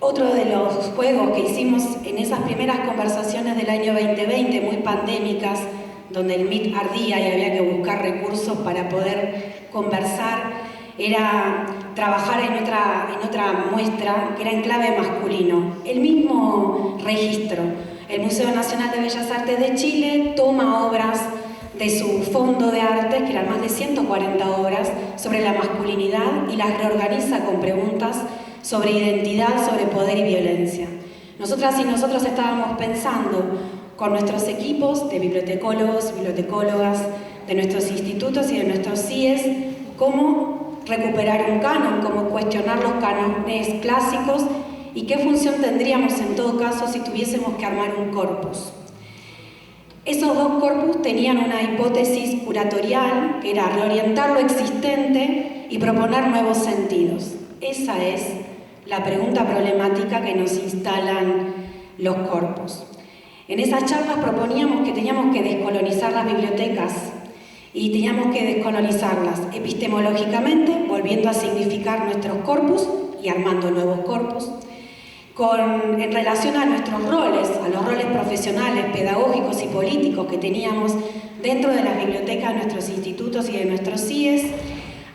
Otro de los juegos que hicimos en esas primeras conversaciones del año 2020, muy pandémicas, donde el MIT ardía y había que buscar recursos para poder conversar, era trabajar en otra muestra que era en clave masculino. El mismo registro. El Museo Nacional de Bellas Artes de Chile toma obras de su fondo de arte, que eran más de 140 obras, sobre la masculinidad, y las reorganiza con preguntas sobre identidad, sobre poder y violencia. Nosotras y nosotros estábamos pensando con nuestros equipos de bibliotecólogos, bibliotecólogas, de nuestros institutos y de nuestros CIES, cómo recuperar un canon, cómo cuestionar los cánones clásicos y qué función tendríamos en todo caso si tuviésemos que armar un corpus. Esos dos corpus tenían una hipótesis curatorial, que era reorientar lo existente y proponer nuevos sentidos. Esa es la pregunta problemática que nos instalan los corpus. En esas charlas proponíamos que teníamos que descolonizar las bibliotecas, y teníamos que descolonizarlas epistemológicamente, volviendo a significar nuestros corpus y armando nuevos corpus, en relación a nuestros roles, a los roles profesionales, pedagógicos y políticos que teníamos dentro de las bibliotecas de nuestros institutos y de nuestros CIES,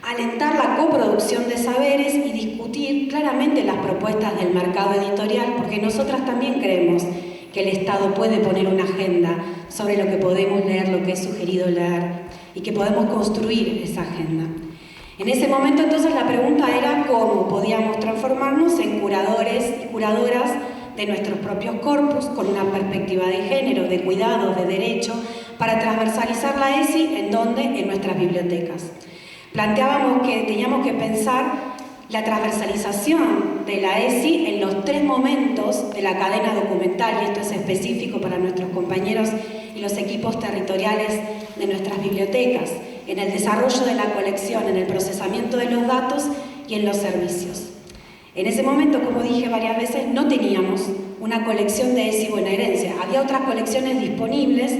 alentar la coproducción de saberes y discutir claramente las propuestas del mercado editorial, porque nosotras también creemos que el Estado puede poner una agenda sobre lo que podemos leer, lo que es sugerido leer, y que podemos construir esa agenda. En ese momento entonces la pregunta era cómo podíamos transformarnos en curadores y curadoras de nuestros propios corpus, con una perspectiva de género, de cuidado, de derecho, para transversalizar la ESI, ¿en dónde? En nuestras bibliotecas. Planteábamos que teníamos que pensar la transversalización de la ESI en los 3 momentos de la cadena documental, y esto es específico para nuestros compañeros y los equipos territoriales de nuestras bibliotecas, en el desarrollo de la colección, en el procesamiento de los datos y en los servicios. En ese momento, como dije varias veces, no teníamos una colección de ESI bonaerense. Había otras colecciones disponibles,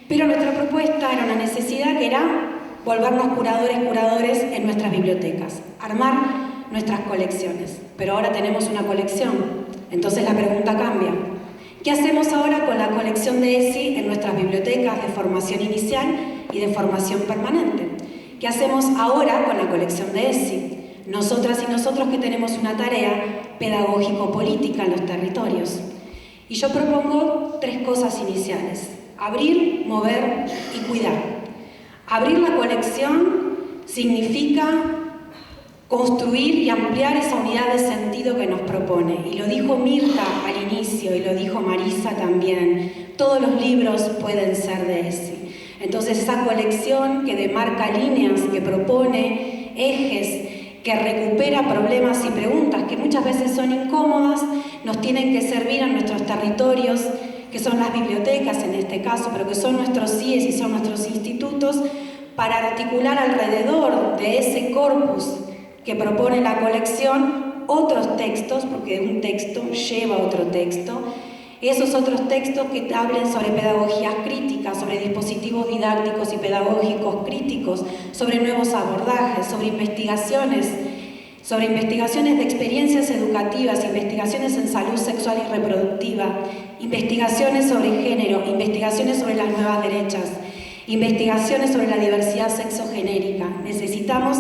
pero nuestra propuesta era una necesidad, que era volvernos curadores en nuestras bibliotecas, armar nuestras colecciones. Pero ahora tenemos una colección, entonces la pregunta cambia. ¿Qué hacemos ahora con la colección de ESI en nuestras bibliotecas de formación inicial y de formación permanente? ¿Qué hacemos ahora con la colección de ESI? Nosotras y nosotros que tenemos una tarea pedagógico-política en los territorios. Y yo propongo 3 cosas iniciales: abrir, mover y cuidar. Abrir la colección significa construir y ampliar esa unidad de sentido que nos propone. Y lo dijo Mirta al inicio, y lo dijo Marisa también. Todos los libros pueden ser de ESI. Entonces esa colección que demarca líneas, que propone ejes, que recupera problemas y preguntas que muchas veces son incómodas, nos tienen que servir a nuestros territorios, que son las bibliotecas en este caso, pero que son nuestros CIES y son nuestros institutos, para articular alrededor de ese corpus que propone la colección otros textos, porque un texto lleva otro texto, esos otros textos que hablen sobre pedagogías críticas, sobre dispositivos didácticos y pedagógicos críticos, sobre nuevos abordajes, sobre investigaciones de experiencias educativas, investigaciones en salud sexual y reproductiva, investigaciones sobre género, investigaciones sobre las nuevas derechas, investigaciones sobre la diversidad sexogenérica. Necesitamos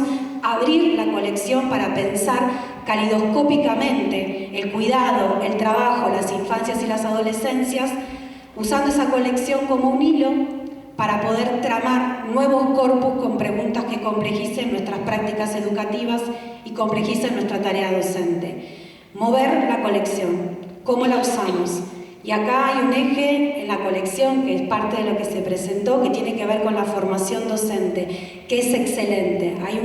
abrir la colección para pensar calidoscópicamente el cuidado, el trabajo, las infancias y las adolescencias, usando esa colección como un hilo para poder tramar nuevos corpus con preguntas que complejicen nuestras prácticas educativas y complejicen nuestra tarea docente. Mover la colección, ¿cómo la usamos? Y acá hay un eje en la colección, que es parte de lo que se presentó, que tiene que ver con la formación docente, que es excelente. Hay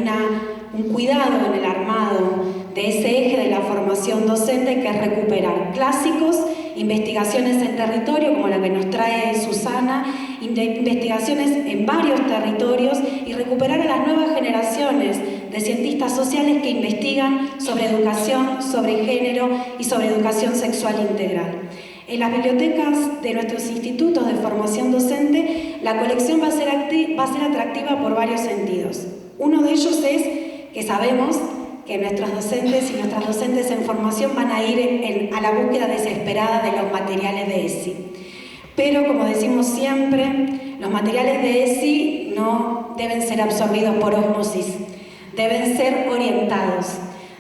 un cuidado en el armado de ese eje de la formación docente, que es recuperar clásicos, investigaciones en territorio, como la que nos trae Susana, investigaciones en varios territorios, y recuperar a las nuevas generaciones de cientistas sociales que investigan sobre educación, sobre género y sobre educación sexual integral. En las bibliotecas de nuestros institutos de formación docente, la colección va a ser atractiva por varios sentidos. Uno de ellos es que sabemos que nuestros docentes y nuestras docentes en formación van a ir a la búsqueda desesperada de los materiales de ESI. Pero, como decimos siempre, los materiales de ESI no deben ser absorbidos por ósmosis, deben ser orientados,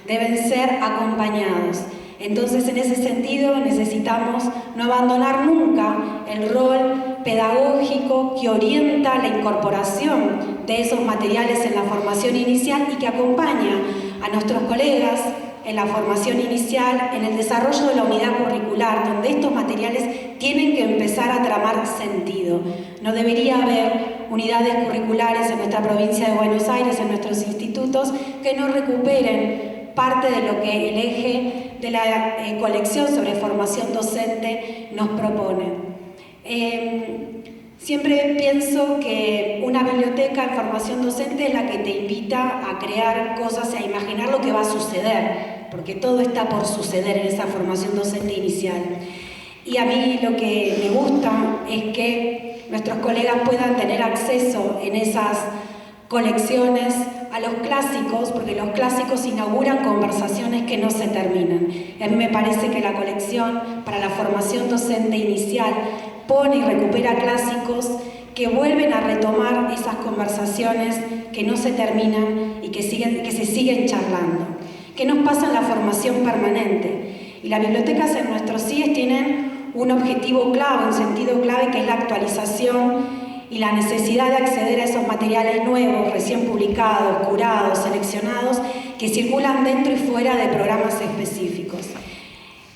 deben ser acompañados. Entonces, en ese sentido, necesitamos no abandonar nunca el rol pedagógico que orienta la incorporación de esos materiales en la formación inicial y que acompaña a nuestros colegas en la formación inicial, en el desarrollo de la unidad curricular, donde estos materiales tienen que empezar a tramar sentido. No debería haber unidades curriculares en nuestra provincia de Buenos Aires, en nuestros institutos, que no recuperen parte de lo que el eje de la colección sobre formación docente nos propone. Siempre pienso que una biblioteca en formación docente es la que te invita a crear cosas, a imaginar lo que va a suceder, porque todo está por suceder en esa formación docente inicial. Y a mí lo que me gusta es que nuestros colegas puedan tener acceso en esas colecciones a los clásicos, porque los clásicos inauguran conversaciones que no se terminan. A mí me parece que la colección para la formación docente inicial pone y recupera clásicos que vuelven a retomar esas conversaciones que no se terminan y que se siguen charlando. ¿Qué nos pasa en la formación permanente? Y las bibliotecas en nuestros CIES tienen un objetivo clave, un sentido clave, que es la actualización y la necesidad de acceder a esos materiales nuevos, recién publicados, curados, seleccionados, que circulan dentro y fuera de programas específicos.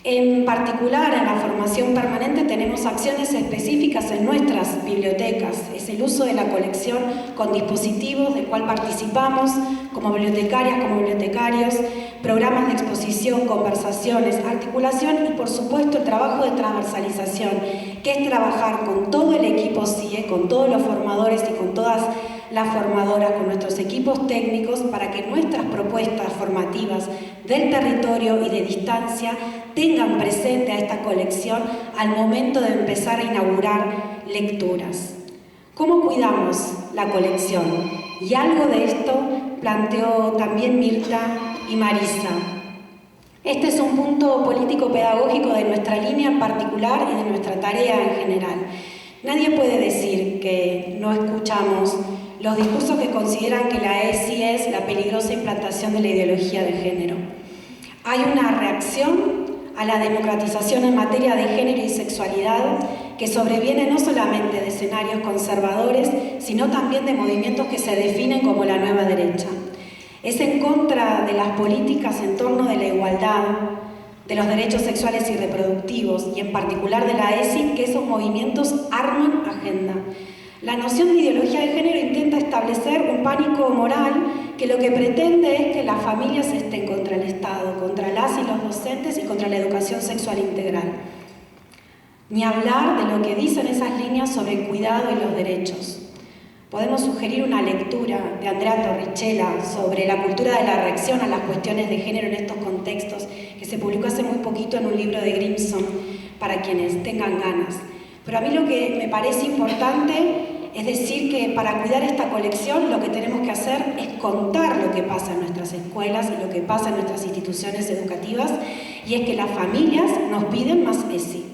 En particular, en la formación permanente tenemos acciones específicas en nuestras bibliotecas. Es el uso de la colección con dispositivos del cual participamos como bibliotecarias, como bibliotecarios, programas de exposición, conversaciones, articulación y, por supuesto, el trabajo de transversalización, que es trabajar con todo el equipo CIE, con todos los formadores y con todas las formadoras, con nuestros equipos técnicos, para que nuestras propuestas formativas del territorio y de distancia tengan presente a esta colección al momento de empezar a inaugurar lecturas. ¿Cómo cuidamos la colección? Y algo de esto planteó también Mirta y Marisa. Este es un punto político-pedagógico de nuestra línea en particular y de nuestra tarea en general. Nadie puede decir que no escuchamos los discursos que consideran que la ESI es la peligrosa implantación de la ideología de género. Hay una reacción a la democratización en materia de género y sexualidad que sobreviene no solamente de escenarios conservadores, sino también de movimientos que se definen como la nueva derecha. Es en contra de las políticas en torno de la igualdad, de los derechos sexuales y reproductivos, y en particular de la ESI, que esos movimientos arman agenda. La noción de ideología de género intenta establecer un pánico moral que lo que pretende es que las familias estén contra el Estado, contra las y los docentes y contra la educación sexual integral. Ni hablar de lo que dicen esas líneas sobre el cuidado y los derechos. Podemos sugerir una lectura de Andrea Torrichella sobre la cultura de la reacción a las cuestiones de género en estos contextos, que se publicó hace muy poquito en un libro de Grimson, para quienes tengan ganas. Pero a mí lo que me parece importante es decir que para cuidar esta colección lo que tenemos que hacer es contar lo que pasa en nuestras escuelas y lo que pasa en nuestras instituciones educativas, y es que las familias nos piden más ESI,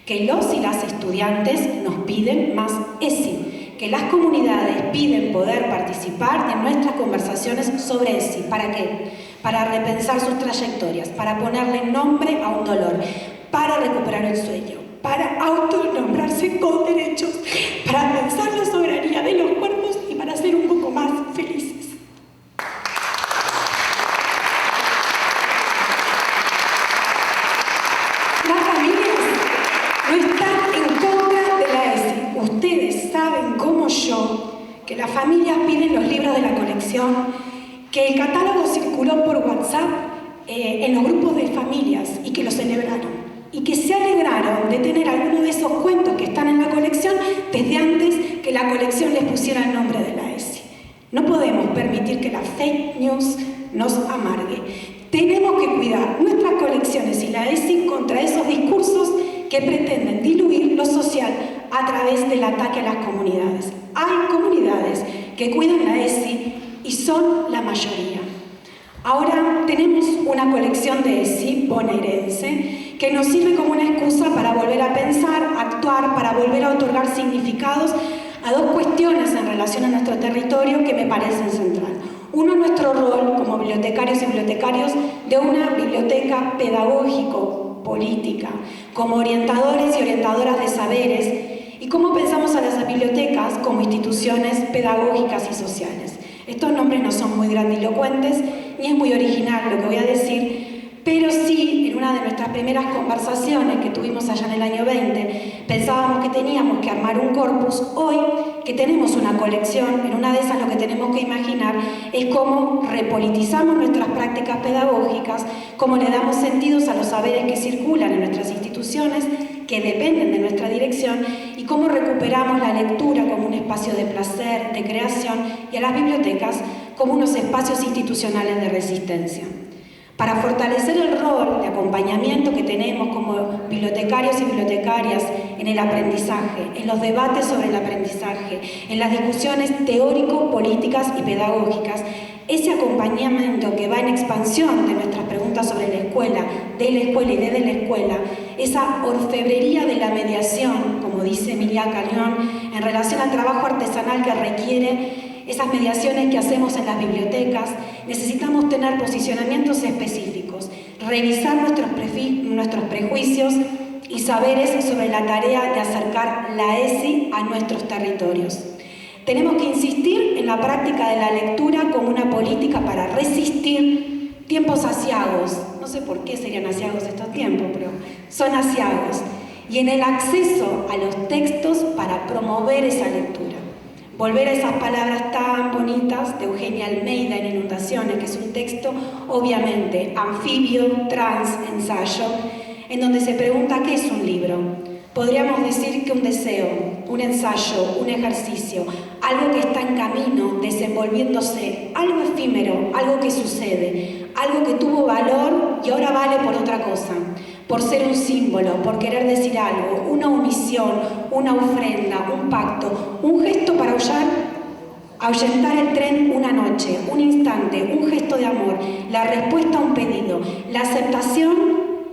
que los y las estudiantes nos piden más ESI, que las comunidades piden poder participar en nuestras conversaciones sobre ESI. ¿Para qué? Para repensar sus trayectorias, para ponerle nombre a un dolor, para recuperar el sueño, para autonombrarse con derechos, para pensar la soberanía de los cuerpos y para ser un poco más felices. Las familias no están en contra de la ESI. Ustedes saben como yo que las familias piden los libros de la colección, que el catálogo circuló por WhatsApp en los grupos de familias y que lo celebraron. Y que se alegraron de tener algunos de esos cuentos que están en la colección desde antes que la colección les pusiera el nombre de la ESI. No podemos permitir que la fake news nos amargue. Tenemos que cuidar nuestras colecciones y la ESI contra esos discursos que pretenden diluir lo social a través del ataque a las comunidades. Hay comunidades que cuidan la ESI y son la mayoría. Ahora tenemos una colección de ESI bonaerense que nos sirve como una excusa para volver a pensar, actuar, para volver a otorgar significados a dos cuestiones en relación a nuestro territorio que me parecen central. Uno, nuestro rol como bibliotecarios y bibliotecarios de una biblioteca pedagógico-política, como orientadores y orientadoras de saberes, y cómo pensamos a las bibliotecas como instituciones pedagógicas y sociales. Estos nombres no son muy grandilocuentes, ni es muy original lo que voy a decir, pero sí, en una de nuestras primeras conversaciones que tuvimos allá en el año 20, pensábamos que teníamos que armar un corpus. Hoy, que tenemos una colección, en una de esas lo que tenemos que imaginar es cómo repolitizamos nuestras prácticas pedagógicas, cómo le damos sentidos a los saberes que circulan en nuestras instituciones, que dependen de nuestra dirección, y cómo recuperamos la lectura como un espacio de placer, de creación, y a las bibliotecas como unos espacios institucionales de resistencia. Para fortalecer el rol de acompañamiento que tenemos como bibliotecarios y bibliotecarias en el aprendizaje, en los debates sobre el aprendizaje, en las discusiones teórico-políticas y pedagógicas, ese acompañamiento que va en expansión de nuestras preguntas sobre la escuela, de la escuela y desde la escuela, esa orfebrería de la mediación, como dice Emilia Calión, en relación al trabajo artesanal que requiere esas mediaciones que hacemos en las bibliotecas, necesitamos tener posicionamientos específicos, revisar nuestros prejuicios y saberes sobre la tarea de acercar la ESI a nuestros territorios. Tenemos que insistir en la práctica de la lectura como una política para resistir tiempos aciagos. No sé por qué serían aciagos estos tiempos, pero son aciagos. Y en el acceso a los textos para promover esa lectura. Volver a esas palabras tan bonitas de Eugenia Almeida en Inundaciones, que es un texto obviamente anfibio, trans, ensayo, en donde se pregunta qué es un libro. Podríamos decir que un deseo, un ensayo, un ejercicio, algo que está en camino, desenvolviéndose, algo efímero, algo que sucede, algo que tuvo valor y ahora vale por otra cosa, por ser un símbolo, por querer decir algo, una omisión, una ofrenda, un pacto, un gesto para ahuyentar el tren una noche, un instante, un gesto de amor, la respuesta a un pedido, la aceptación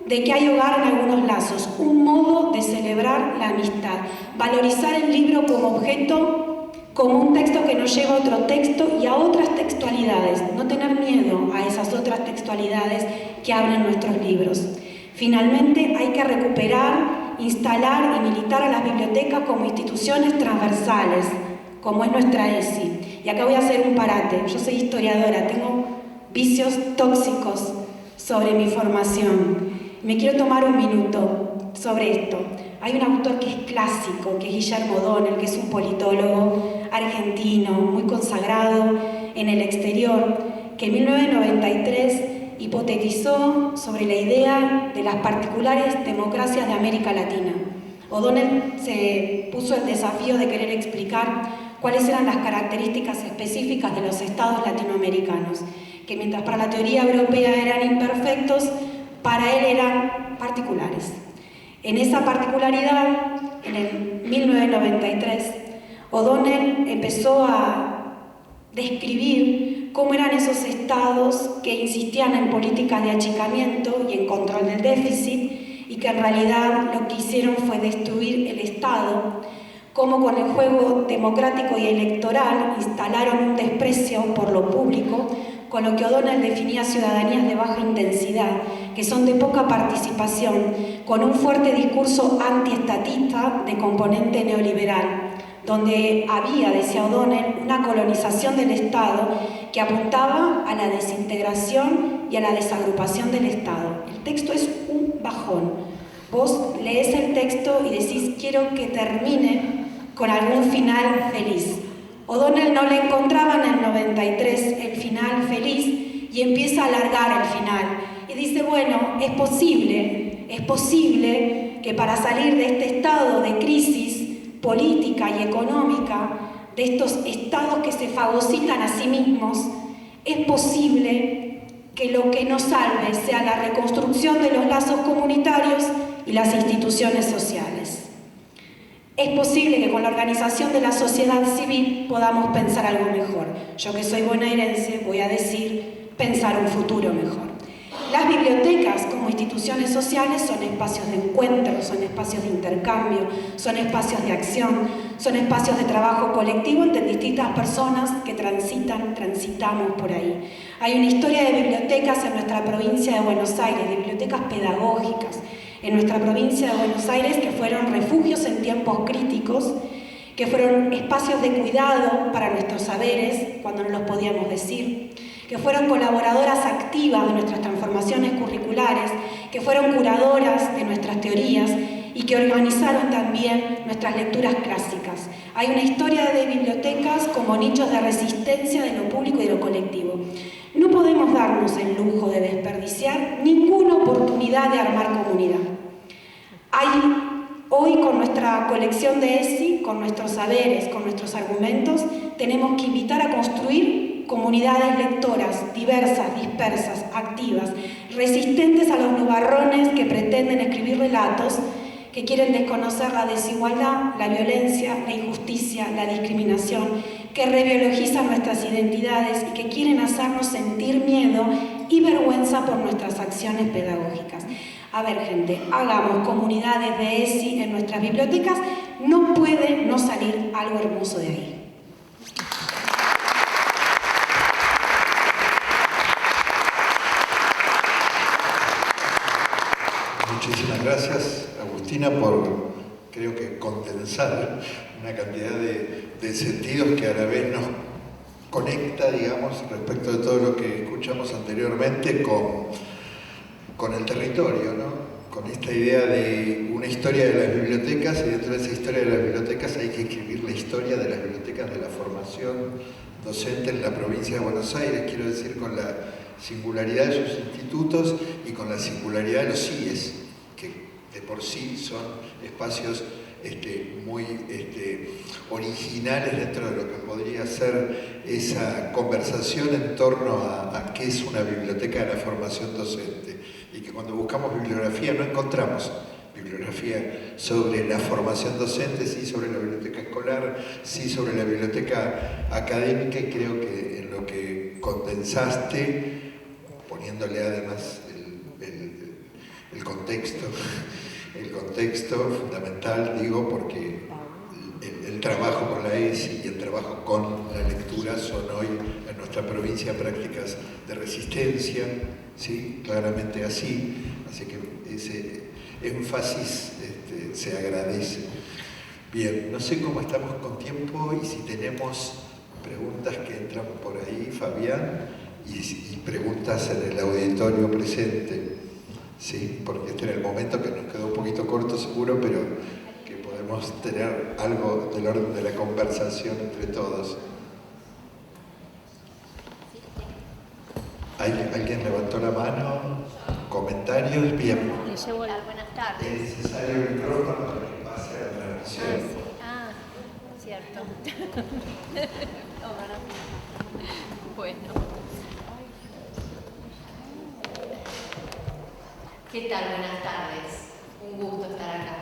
de que hay hogar en algunos lazos, un modo de celebrar la amistad, valorizar el libro como objeto, como un texto que nos lleva a otro texto y a otras textualidades, no tener miedo a esas otras textualidades que abren nuestros libros. Finalmente, hay que recuperar, instalar y militar a las bibliotecas como instituciones transversales, como es nuestra ESI. Y acá voy a hacer un parate. Yo soy historiadora, tengo vicios tóxicos sobre mi formación. Me quiero tomar un minuto sobre esto. Hay un autor que es clásico, que es Guillermo O'Donnell, que es un politólogo argentino, muy consagrado en el exterior, que en 1993 hipotetizó sobre la idea de las particulares democracias de América Latina. O'Donnell se puso el desafío de querer explicar cuáles eran las características específicas de los estados latinoamericanos, que mientras para la teoría europea eran imperfectos, para él eran particulares. En esa particularidad, en el 1993, O'Donnell empezó a describir cómo eran esos estados que insistían en políticas de achicamiento y en control del déficit y que en realidad lo que hicieron fue destruir el Estado cómo con el juego democrático y electoral instalaron un desprecio por lo público, con lo que O'Donnell definía ciudadanías de baja intensidad, que son de poca participación, con un fuerte discurso antiestatista de componente neoliberal, donde había, decía O'Donnell, una colonización del Estado que apuntaba a la desintegración y a la desagrupación del Estado. El texto es un bajón. Vos lees el texto y decís, quiero que termine con algún final feliz. O'Donnell no le encontraba en el 93 el final feliz y empieza a alargar el final. Y dice, bueno, es posible que para salir de este estado de crisis política y económica, de estos estados que se fagocitan a sí mismos, es posible que lo que nos salve sea la reconstrucción de los lazos comunitarios y las instituciones sociales. Es posible que con la organización de la sociedad civil podamos pensar algo mejor. Yo que soy bonaerense voy a decir pensar un futuro mejor. Las bibliotecas como instituciones sociales son espacios de encuentro, son espacios de intercambio, son espacios de acción, son espacios de trabajo colectivo entre distintas personas que transitamos por ahí. Hay una historia de bibliotecas en nuestra provincia de Buenos Aires, de bibliotecas pedagógicas, en nuestra provincia de Buenos Aires, que fueron refugios en tiempos críticos, que fueron espacios de cuidado para nuestros saberes cuando no los podíamos decir, que fueron colaboradoras activas de nuestras transformaciones curriculares, que fueron curadoras de nuestras teorías y que organizaron también nuestras lecturas clásicas. Hay una historia de bibliotecas como nichos de resistencia de lo público y de lo colectivo. No podemos darnos el lujo de desperdiciar ninguna oportunidad de armar comunidad. Hoy con nuestra colección de ESI, con nuestros saberes, con nuestros argumentos, tenemos que invitar a construir comunidades lectoras, diversas, dispersas, activas, resistentes a los nubarrones que pretenden escribir relatos que quieren desconocer la desigualdad, la violencia, la injusticia, la discriminación, que rebiologizan nuestras identidades y que quieren hacernos sentir miedo y vergüenza por nuestras acciones pedagógicas. A ver, gente, hagamos comunidades de ESI en nuestras bibliotecas, no puede no salir algo hermoso de ahí. Muchísimas gracias, Agustina, por, creo que, condensar una cantidad de sentidos que a la vez nos conecta, digamos, respecto de todo lo que escuchamos anteriormente con el territorio, ¿no? Con esta idea de una historia de las bibliotecas, y dentro de esa historia de las bibliotecas hay que escribir la historia de las bibliotecas de la formación docente en la provincia de Buenos Aires, quiero decir, con la singularidad de sus institutos y con la singularidad de los CIES, que de por sí son espacios muy originales dentro de lo que podría ser esa conversación en torno a qué es una biblioteca de la formación docente, y que cuando buscamos bibliografía no encontramos bibliografía sobre la formación docente, sí sobre la biblioteca escolar, sí sobre la biblioteca académica, y creo que en lo que condensaste, poniéndole además el contexto fundamental, digo, porque el trabajo con la ESI y el trabajo con la lectura son hoy en nuestra provincia prácticas de resistencia, ¿sí? Claramente así que ese énfasis se agradece. Bien, no sé cómo estamos con tiempo y si tenemos preguntas que entran por ahí, Fabián, y preguntas en el auditorio presente. Sí, porque este era el momento que nos quedó un poquito corto seguro, pero que podemos tener algo del orden de la conversación entre todos. ¿Alguien levantó la mano? ¿Comentarios? Bien. Le llevo las buenas tardes. Es necesario el micrófono para que pase la transmisión. Cierto. Bueno. ¿Qué tal? Buenas tardes. Un gusto estar acá.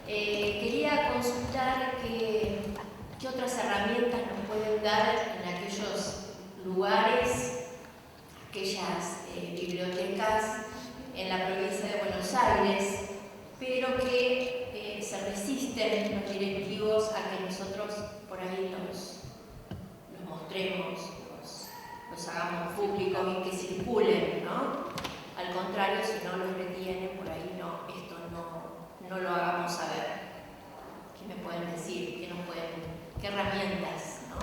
Quería consultar qué otras herramientas nos pueden dar en aquellos lugares, aquellas bibliotecas en la provincia de Buenos Aires, pero que se resisten los directivos no lo hagamos saber. ¿Qué me pueden decir? ¿Qué herramientas? ¿No?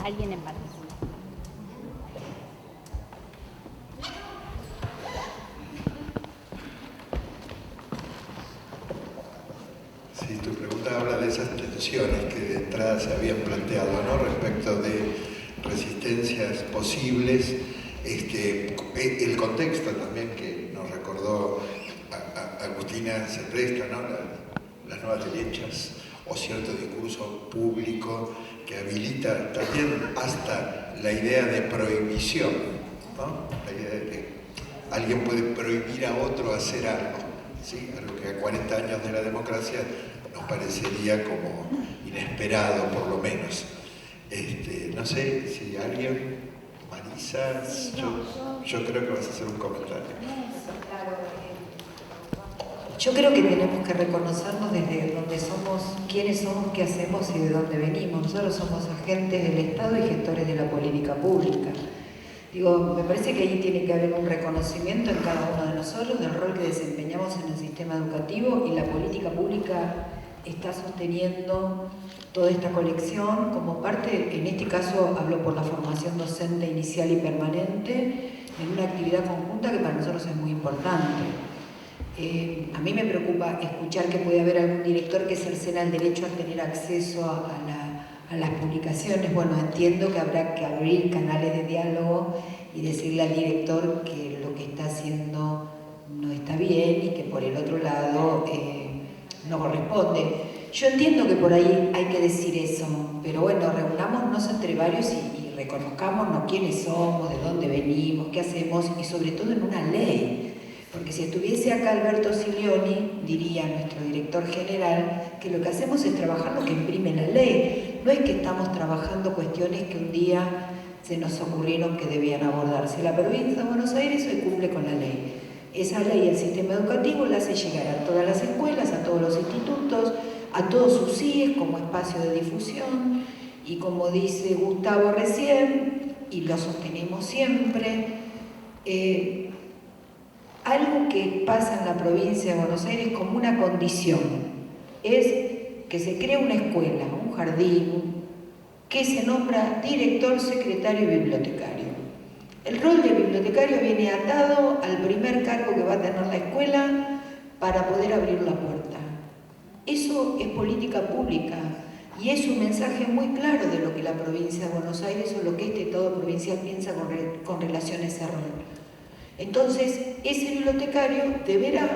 Alguien en particular. Sí, tu pregunta habla de esas tensiones que de entrada se habían planteado, ¿no? Respecto de resistencias posibles, el contexto también que nos recordó Agustina se presta, ¿no? Las nuevas derechas o cierto discurso público que habilita también hasta la idea de prohibición, ¿no? La idea de que alguien puede prohibir a otro hacer algo, ¿sí? Algo que a 40 años de la democracia nos parecería como inesperado, por lo menos. No sé si alguien, Marisa, yo creo que vas a hacer un comentario. Yo creo que tenemos que reconocernos desde donde somos, quiénes somos, qué hacemos y de dónde venimos. Nosotros somos agentes del Estado y gestores de la política pública. Digo, me parece que ahí tiene que haber un reconocimiento en cada uno de nosotros del rol que desempeñamos en el sistema educativo, y la política pública está sosteniendo toda esta colección como parte, en este caso hablo por la formación docente inicial y permanente, en una actividad conjunta que para nosotros es muy importante. A mí me preocupa escuchar que puede haber algún director que cercena el derecho a tener acceso a las publicaciones. Bueno, entiendo que habrá que abrir canales de diálogo y decirle al director que lo que está haciendo no está bien y que por el otro lado no corresponde. Yo entiendo que por ahí hay que decir eso, pero bueno, reunámonos entre varios y reconozcámonos quiénes somos, de dónde venimos, qué hacemos, y sobre todo en una ley. Porque si estuviese acá Alberto Silioni, diría nuestro director general, que lo que hacemos es trabajar lo que imprime la ley. No es que estamos trabajando cuestiones que un día se nos ocurrieron que debían abordarse. La provincia de Buenos Aires hoy cumple con la ley. Esa ley, el sistema educativo, la hace llegar a todas las escuelas, a todos los institutos, a todos sus CIES como espacio de difusión, y como dice Gustavo recién, y lo sostenemos siempre, algo que pasa en la provincia de Buenos Aires como una condición es que se crea una escuela, un jardín, que se nombra director, secretario y bibliotecario. El rol de bibliotecario viene atado al primer cargo que va a tener la escuela para poder abrir la puerta. Eso es política pública y es un mensaje muy claro de lo que la provincia de Buenos Aires o lo que este Estado provincial piensa con relación a ese rol. Entonces, ese bibliotecario deberá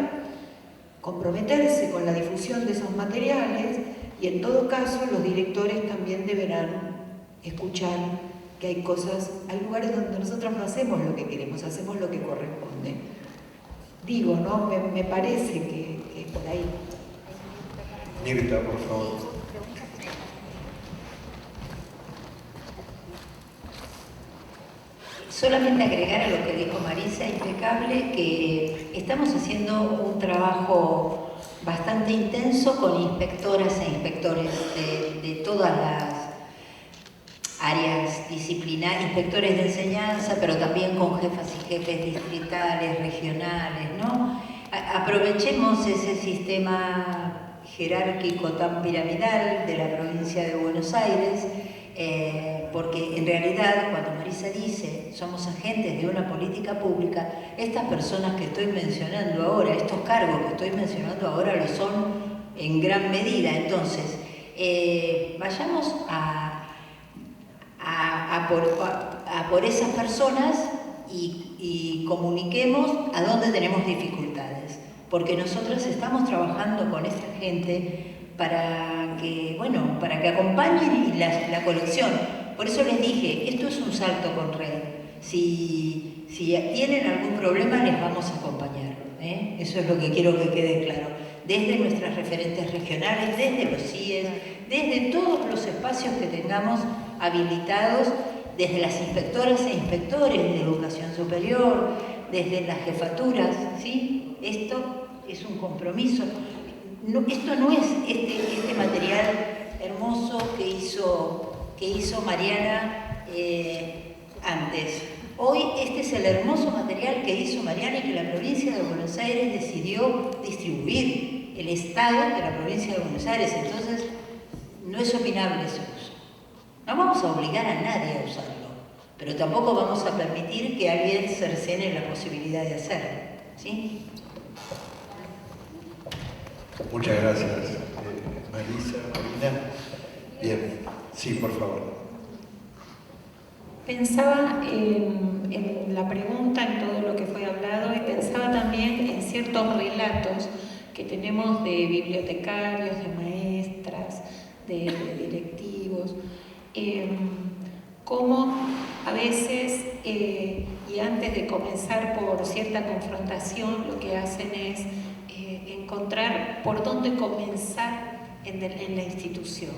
comprometerse con la difusión de esos materiales, y en todo caso los directores también deberán escuchar que hay lugares donde nosotros no hacemos lo que queremos, hacemos lo que corresponde. Digo, ¿no? Me parece que es por ahí. Mirta, por favor. Solamente agregar a lo que dijo Marisa, impecable, que estamos haciendo un trabajo bastante intenso con inspectoras e inspectores de todas las áreas disciplinarias, inspectores de enseñanza, pero también con jefas y jefes distritales, regionales, ¿no? Aprovechemos ese sistema jerárquico tan piramidal de la provincia de Buenos Aires, porque en realidad cuando Marisa dice somos agentes de una política pública, estas personas que estoy mencionando ahora, estos cargos que estoy mencionando ahora lo son en gran medida. Entonces, vayamos a por esas personas y comuniquemos a dónde tenemos dificultades, porque nosotros estamos trabajando con esta gente para que acompañen la colección. Por eso les dije, esto es un salto con red. Si tienen algún problema, les vamos a acompañar. Eso es lo que quiero que quede claro. Desde nuestras referentes regionales, desde los CIES, desde todos los espacios que tengamos habilitados, desde las inspectoras e inspectores de educación superior, desde las jefaturas, ¿sí? Esto es un compromiso. Esto no es este material hermoso que hizo Mariana antes. Hoy este es el hermoso material que hizo Mariana y que la provincia de Buenos Aires decidió distribuir, el Estado de la provincia de Buenos Aires, entonces no es opinable su uso. No vamos a obligar a nadie a usarlo, pero tampoco vamos a permitir que alguien cercene la posibilidad de hacerlo, ¿sí? Muchas gracias, Marisa, Marina. Bien, sí, por favor. Pensaba en la pregunta, en todo lo que fue hablado, y pensaba también en ciertos relatos que tenemos de bibliotecarios, de maestras, de directivos, cómo a veces, y antes de comenzar por cierta confrontación, lo que hacen es encontrar por dónde comenzar en la institución,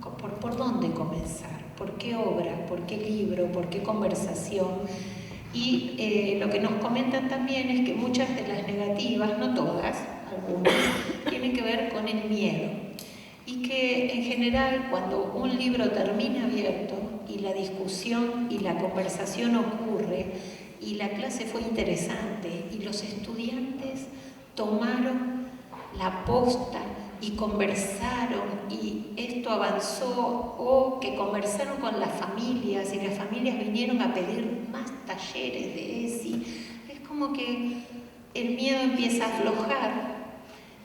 ¿no? ¿Por dónde comenzar? ¿Por qué obra? ¿Por qué libro? ¿Por qué conversación? Y lo que nos comentan también es que muchas de las negativas, no todas, algunas, tienen que ver con el miedo. Y que en general cuando un libro termina abierto y la discusión y la conversación ocurre y la clase fue interesante y los estudiantes tomaron la posta y conversaron y esto avanzó, o que conversaron con las familias y las familias vinieron a pedir más talleres de ESI, es como que el miedo empieza a aflojar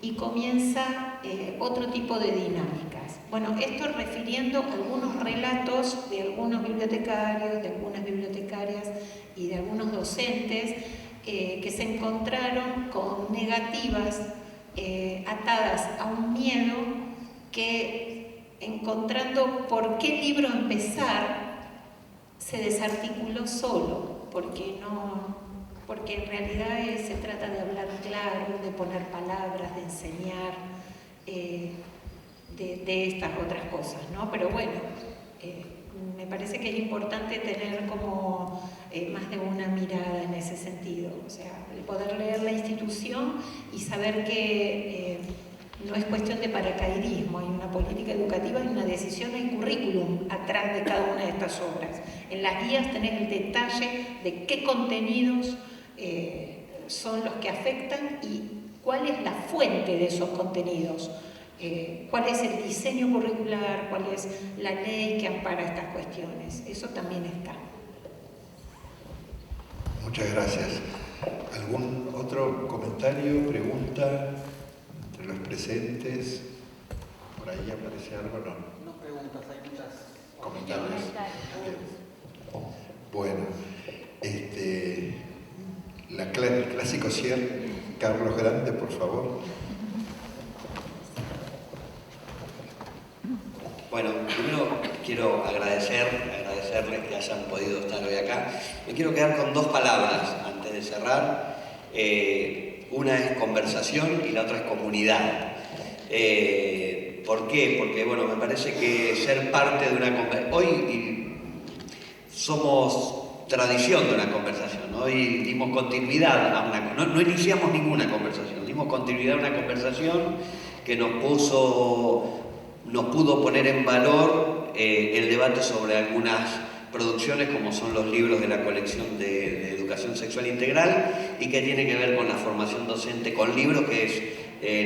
y comienza otro tipo de dinámicas. Bueno, esto refiriendo a algunos relatos de algunos bibliotecarios, de algunas bibliotecarias y de algunos docentes que se encontraron con negativas atadas a un miedo que, encontrando por qué libro empezar, se desarticuló solo, porque en realidad se trata de hablar claro, de poner palabras, de enseñar, de estas otras cosas, ¿no? Pero bueno, me parece que es importante tener como más de una mirada en ese sentido, o sea, el poder leer la institución y saber que no es cuestión de paracaidismo, hay una política educativa, hay una decisión, hay currículum atrás de cada una de estas obras. En las guías tenés el detalle de qué contenidos son los que afectan y cuál es la fuente de esos contenidos. Cuál es el diseño curricular, cuál es la ley que ampara estas cuestiones. Eso también está. Muchas gracias. ¿Algún otro comentario, pregunta entre los presentes? ¿Por ahí aparece algo? No. No preguntas, hay muchas comentarios. Bueno, el clásico cierre. Carlos Grande, por favor. Bueno, primero quiero agradecerles que hayan podido estar hoy acá. Me quiero quedar con dos palabras antes de cerrar. Una es conversación y la otra es comunidad. ¿Por qué? Porque, bueno, me parece que ser parte de una conversación... Hoy somos tradición de una conversación. Hoy dimos continuidad a una... No iniciamos ninguna conversación, dimos continuidad a una conversación que nos pudo poner en valor el debate sobre algunas producciones como son los libros de la colección de educación sexual integral y que tiene que ver con la formación docente con libros, que es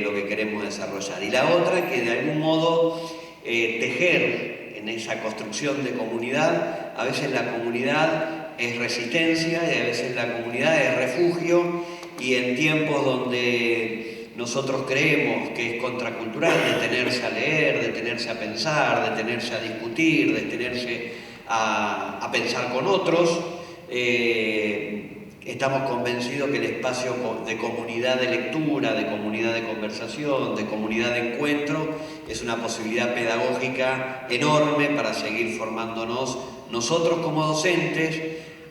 lo que queremos desarrollar. Y la otra, que de algún modo tejer en esa construcción de comunidad, a veces la comunidad es resistencia y a veces la comunidad es refugio, y en tiempos donde nosotros creemos que es contracultural detenerse a leer, detenerse a pensar, detenerse a discutir, detenerse a pensar con otros, estamos convencidos que el espacio de comunidad de lectura, de comunidad de conversación, de comunidad de encuentro, es una posibilidad pedagógica enorme para seguir formándonos nosotros como docentes,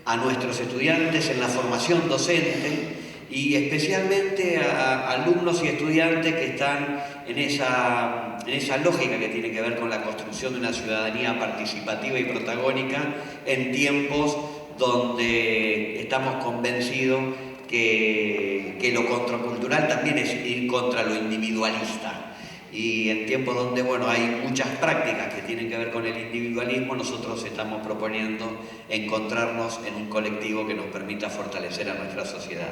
a nuestros estudiantes en la formación docente, y especialmente a alumnos y estudiantes que están en esa lógica que tiene que ver con la construcción de una ciudadanía participativa y protagónica en tiempos donde estamos convencidos que lo contracultural también es ir contra lo individualista. y en tiempos donde bueno, hay muchas prácticas que tienen que ver con el individualismo, nosotros estamos proponiendo encontrarnos en un colectivo que nos permita fortalecer a nuestra sociedad.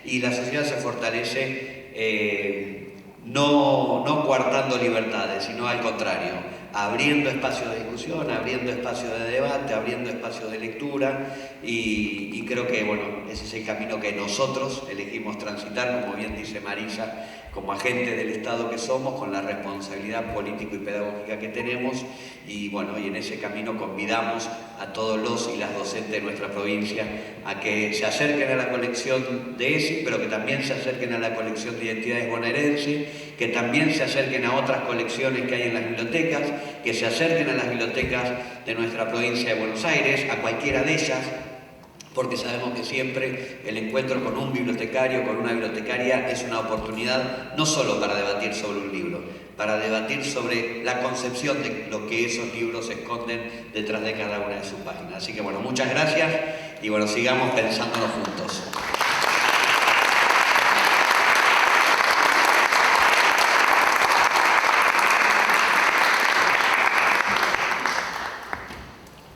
Y la sociedad se fortalece no coartando libertades, sino al contrario, abriendo espacios de discusión, abriendo espacios de debate, abriendo espacios de lectura, y creo que bueno, ese es el camino que nosotros elegimos transitar, como bien dice Marisa, como agentes del Estado que somos, con la responsabilidad político y pedagógica que tenemos, y bueno, y en ese camino convidamos a todos los y las docentes de nuestra provincia a que se acerquen a la colección de ESI, pero que también se acerquen a la colección de identidades bonaerenses, que también se acerquen a otras colecciones que hay en las bibliotecas, que se acerquen a las bibliotecas de nuestra provincia de Buenos Aires, a cualquiera de ellas, porque sabemos que siempre el encuentro con un bibliotecario, con una bibliotecaria, es una oportunidad no solo para debatir sobre un libro, para debatir sobre la concepción de lo que esos libros esconden detrás de cada una de sus páginas. Así que bueno, muchas gracias y bueno, sigamos pensándolo juntos.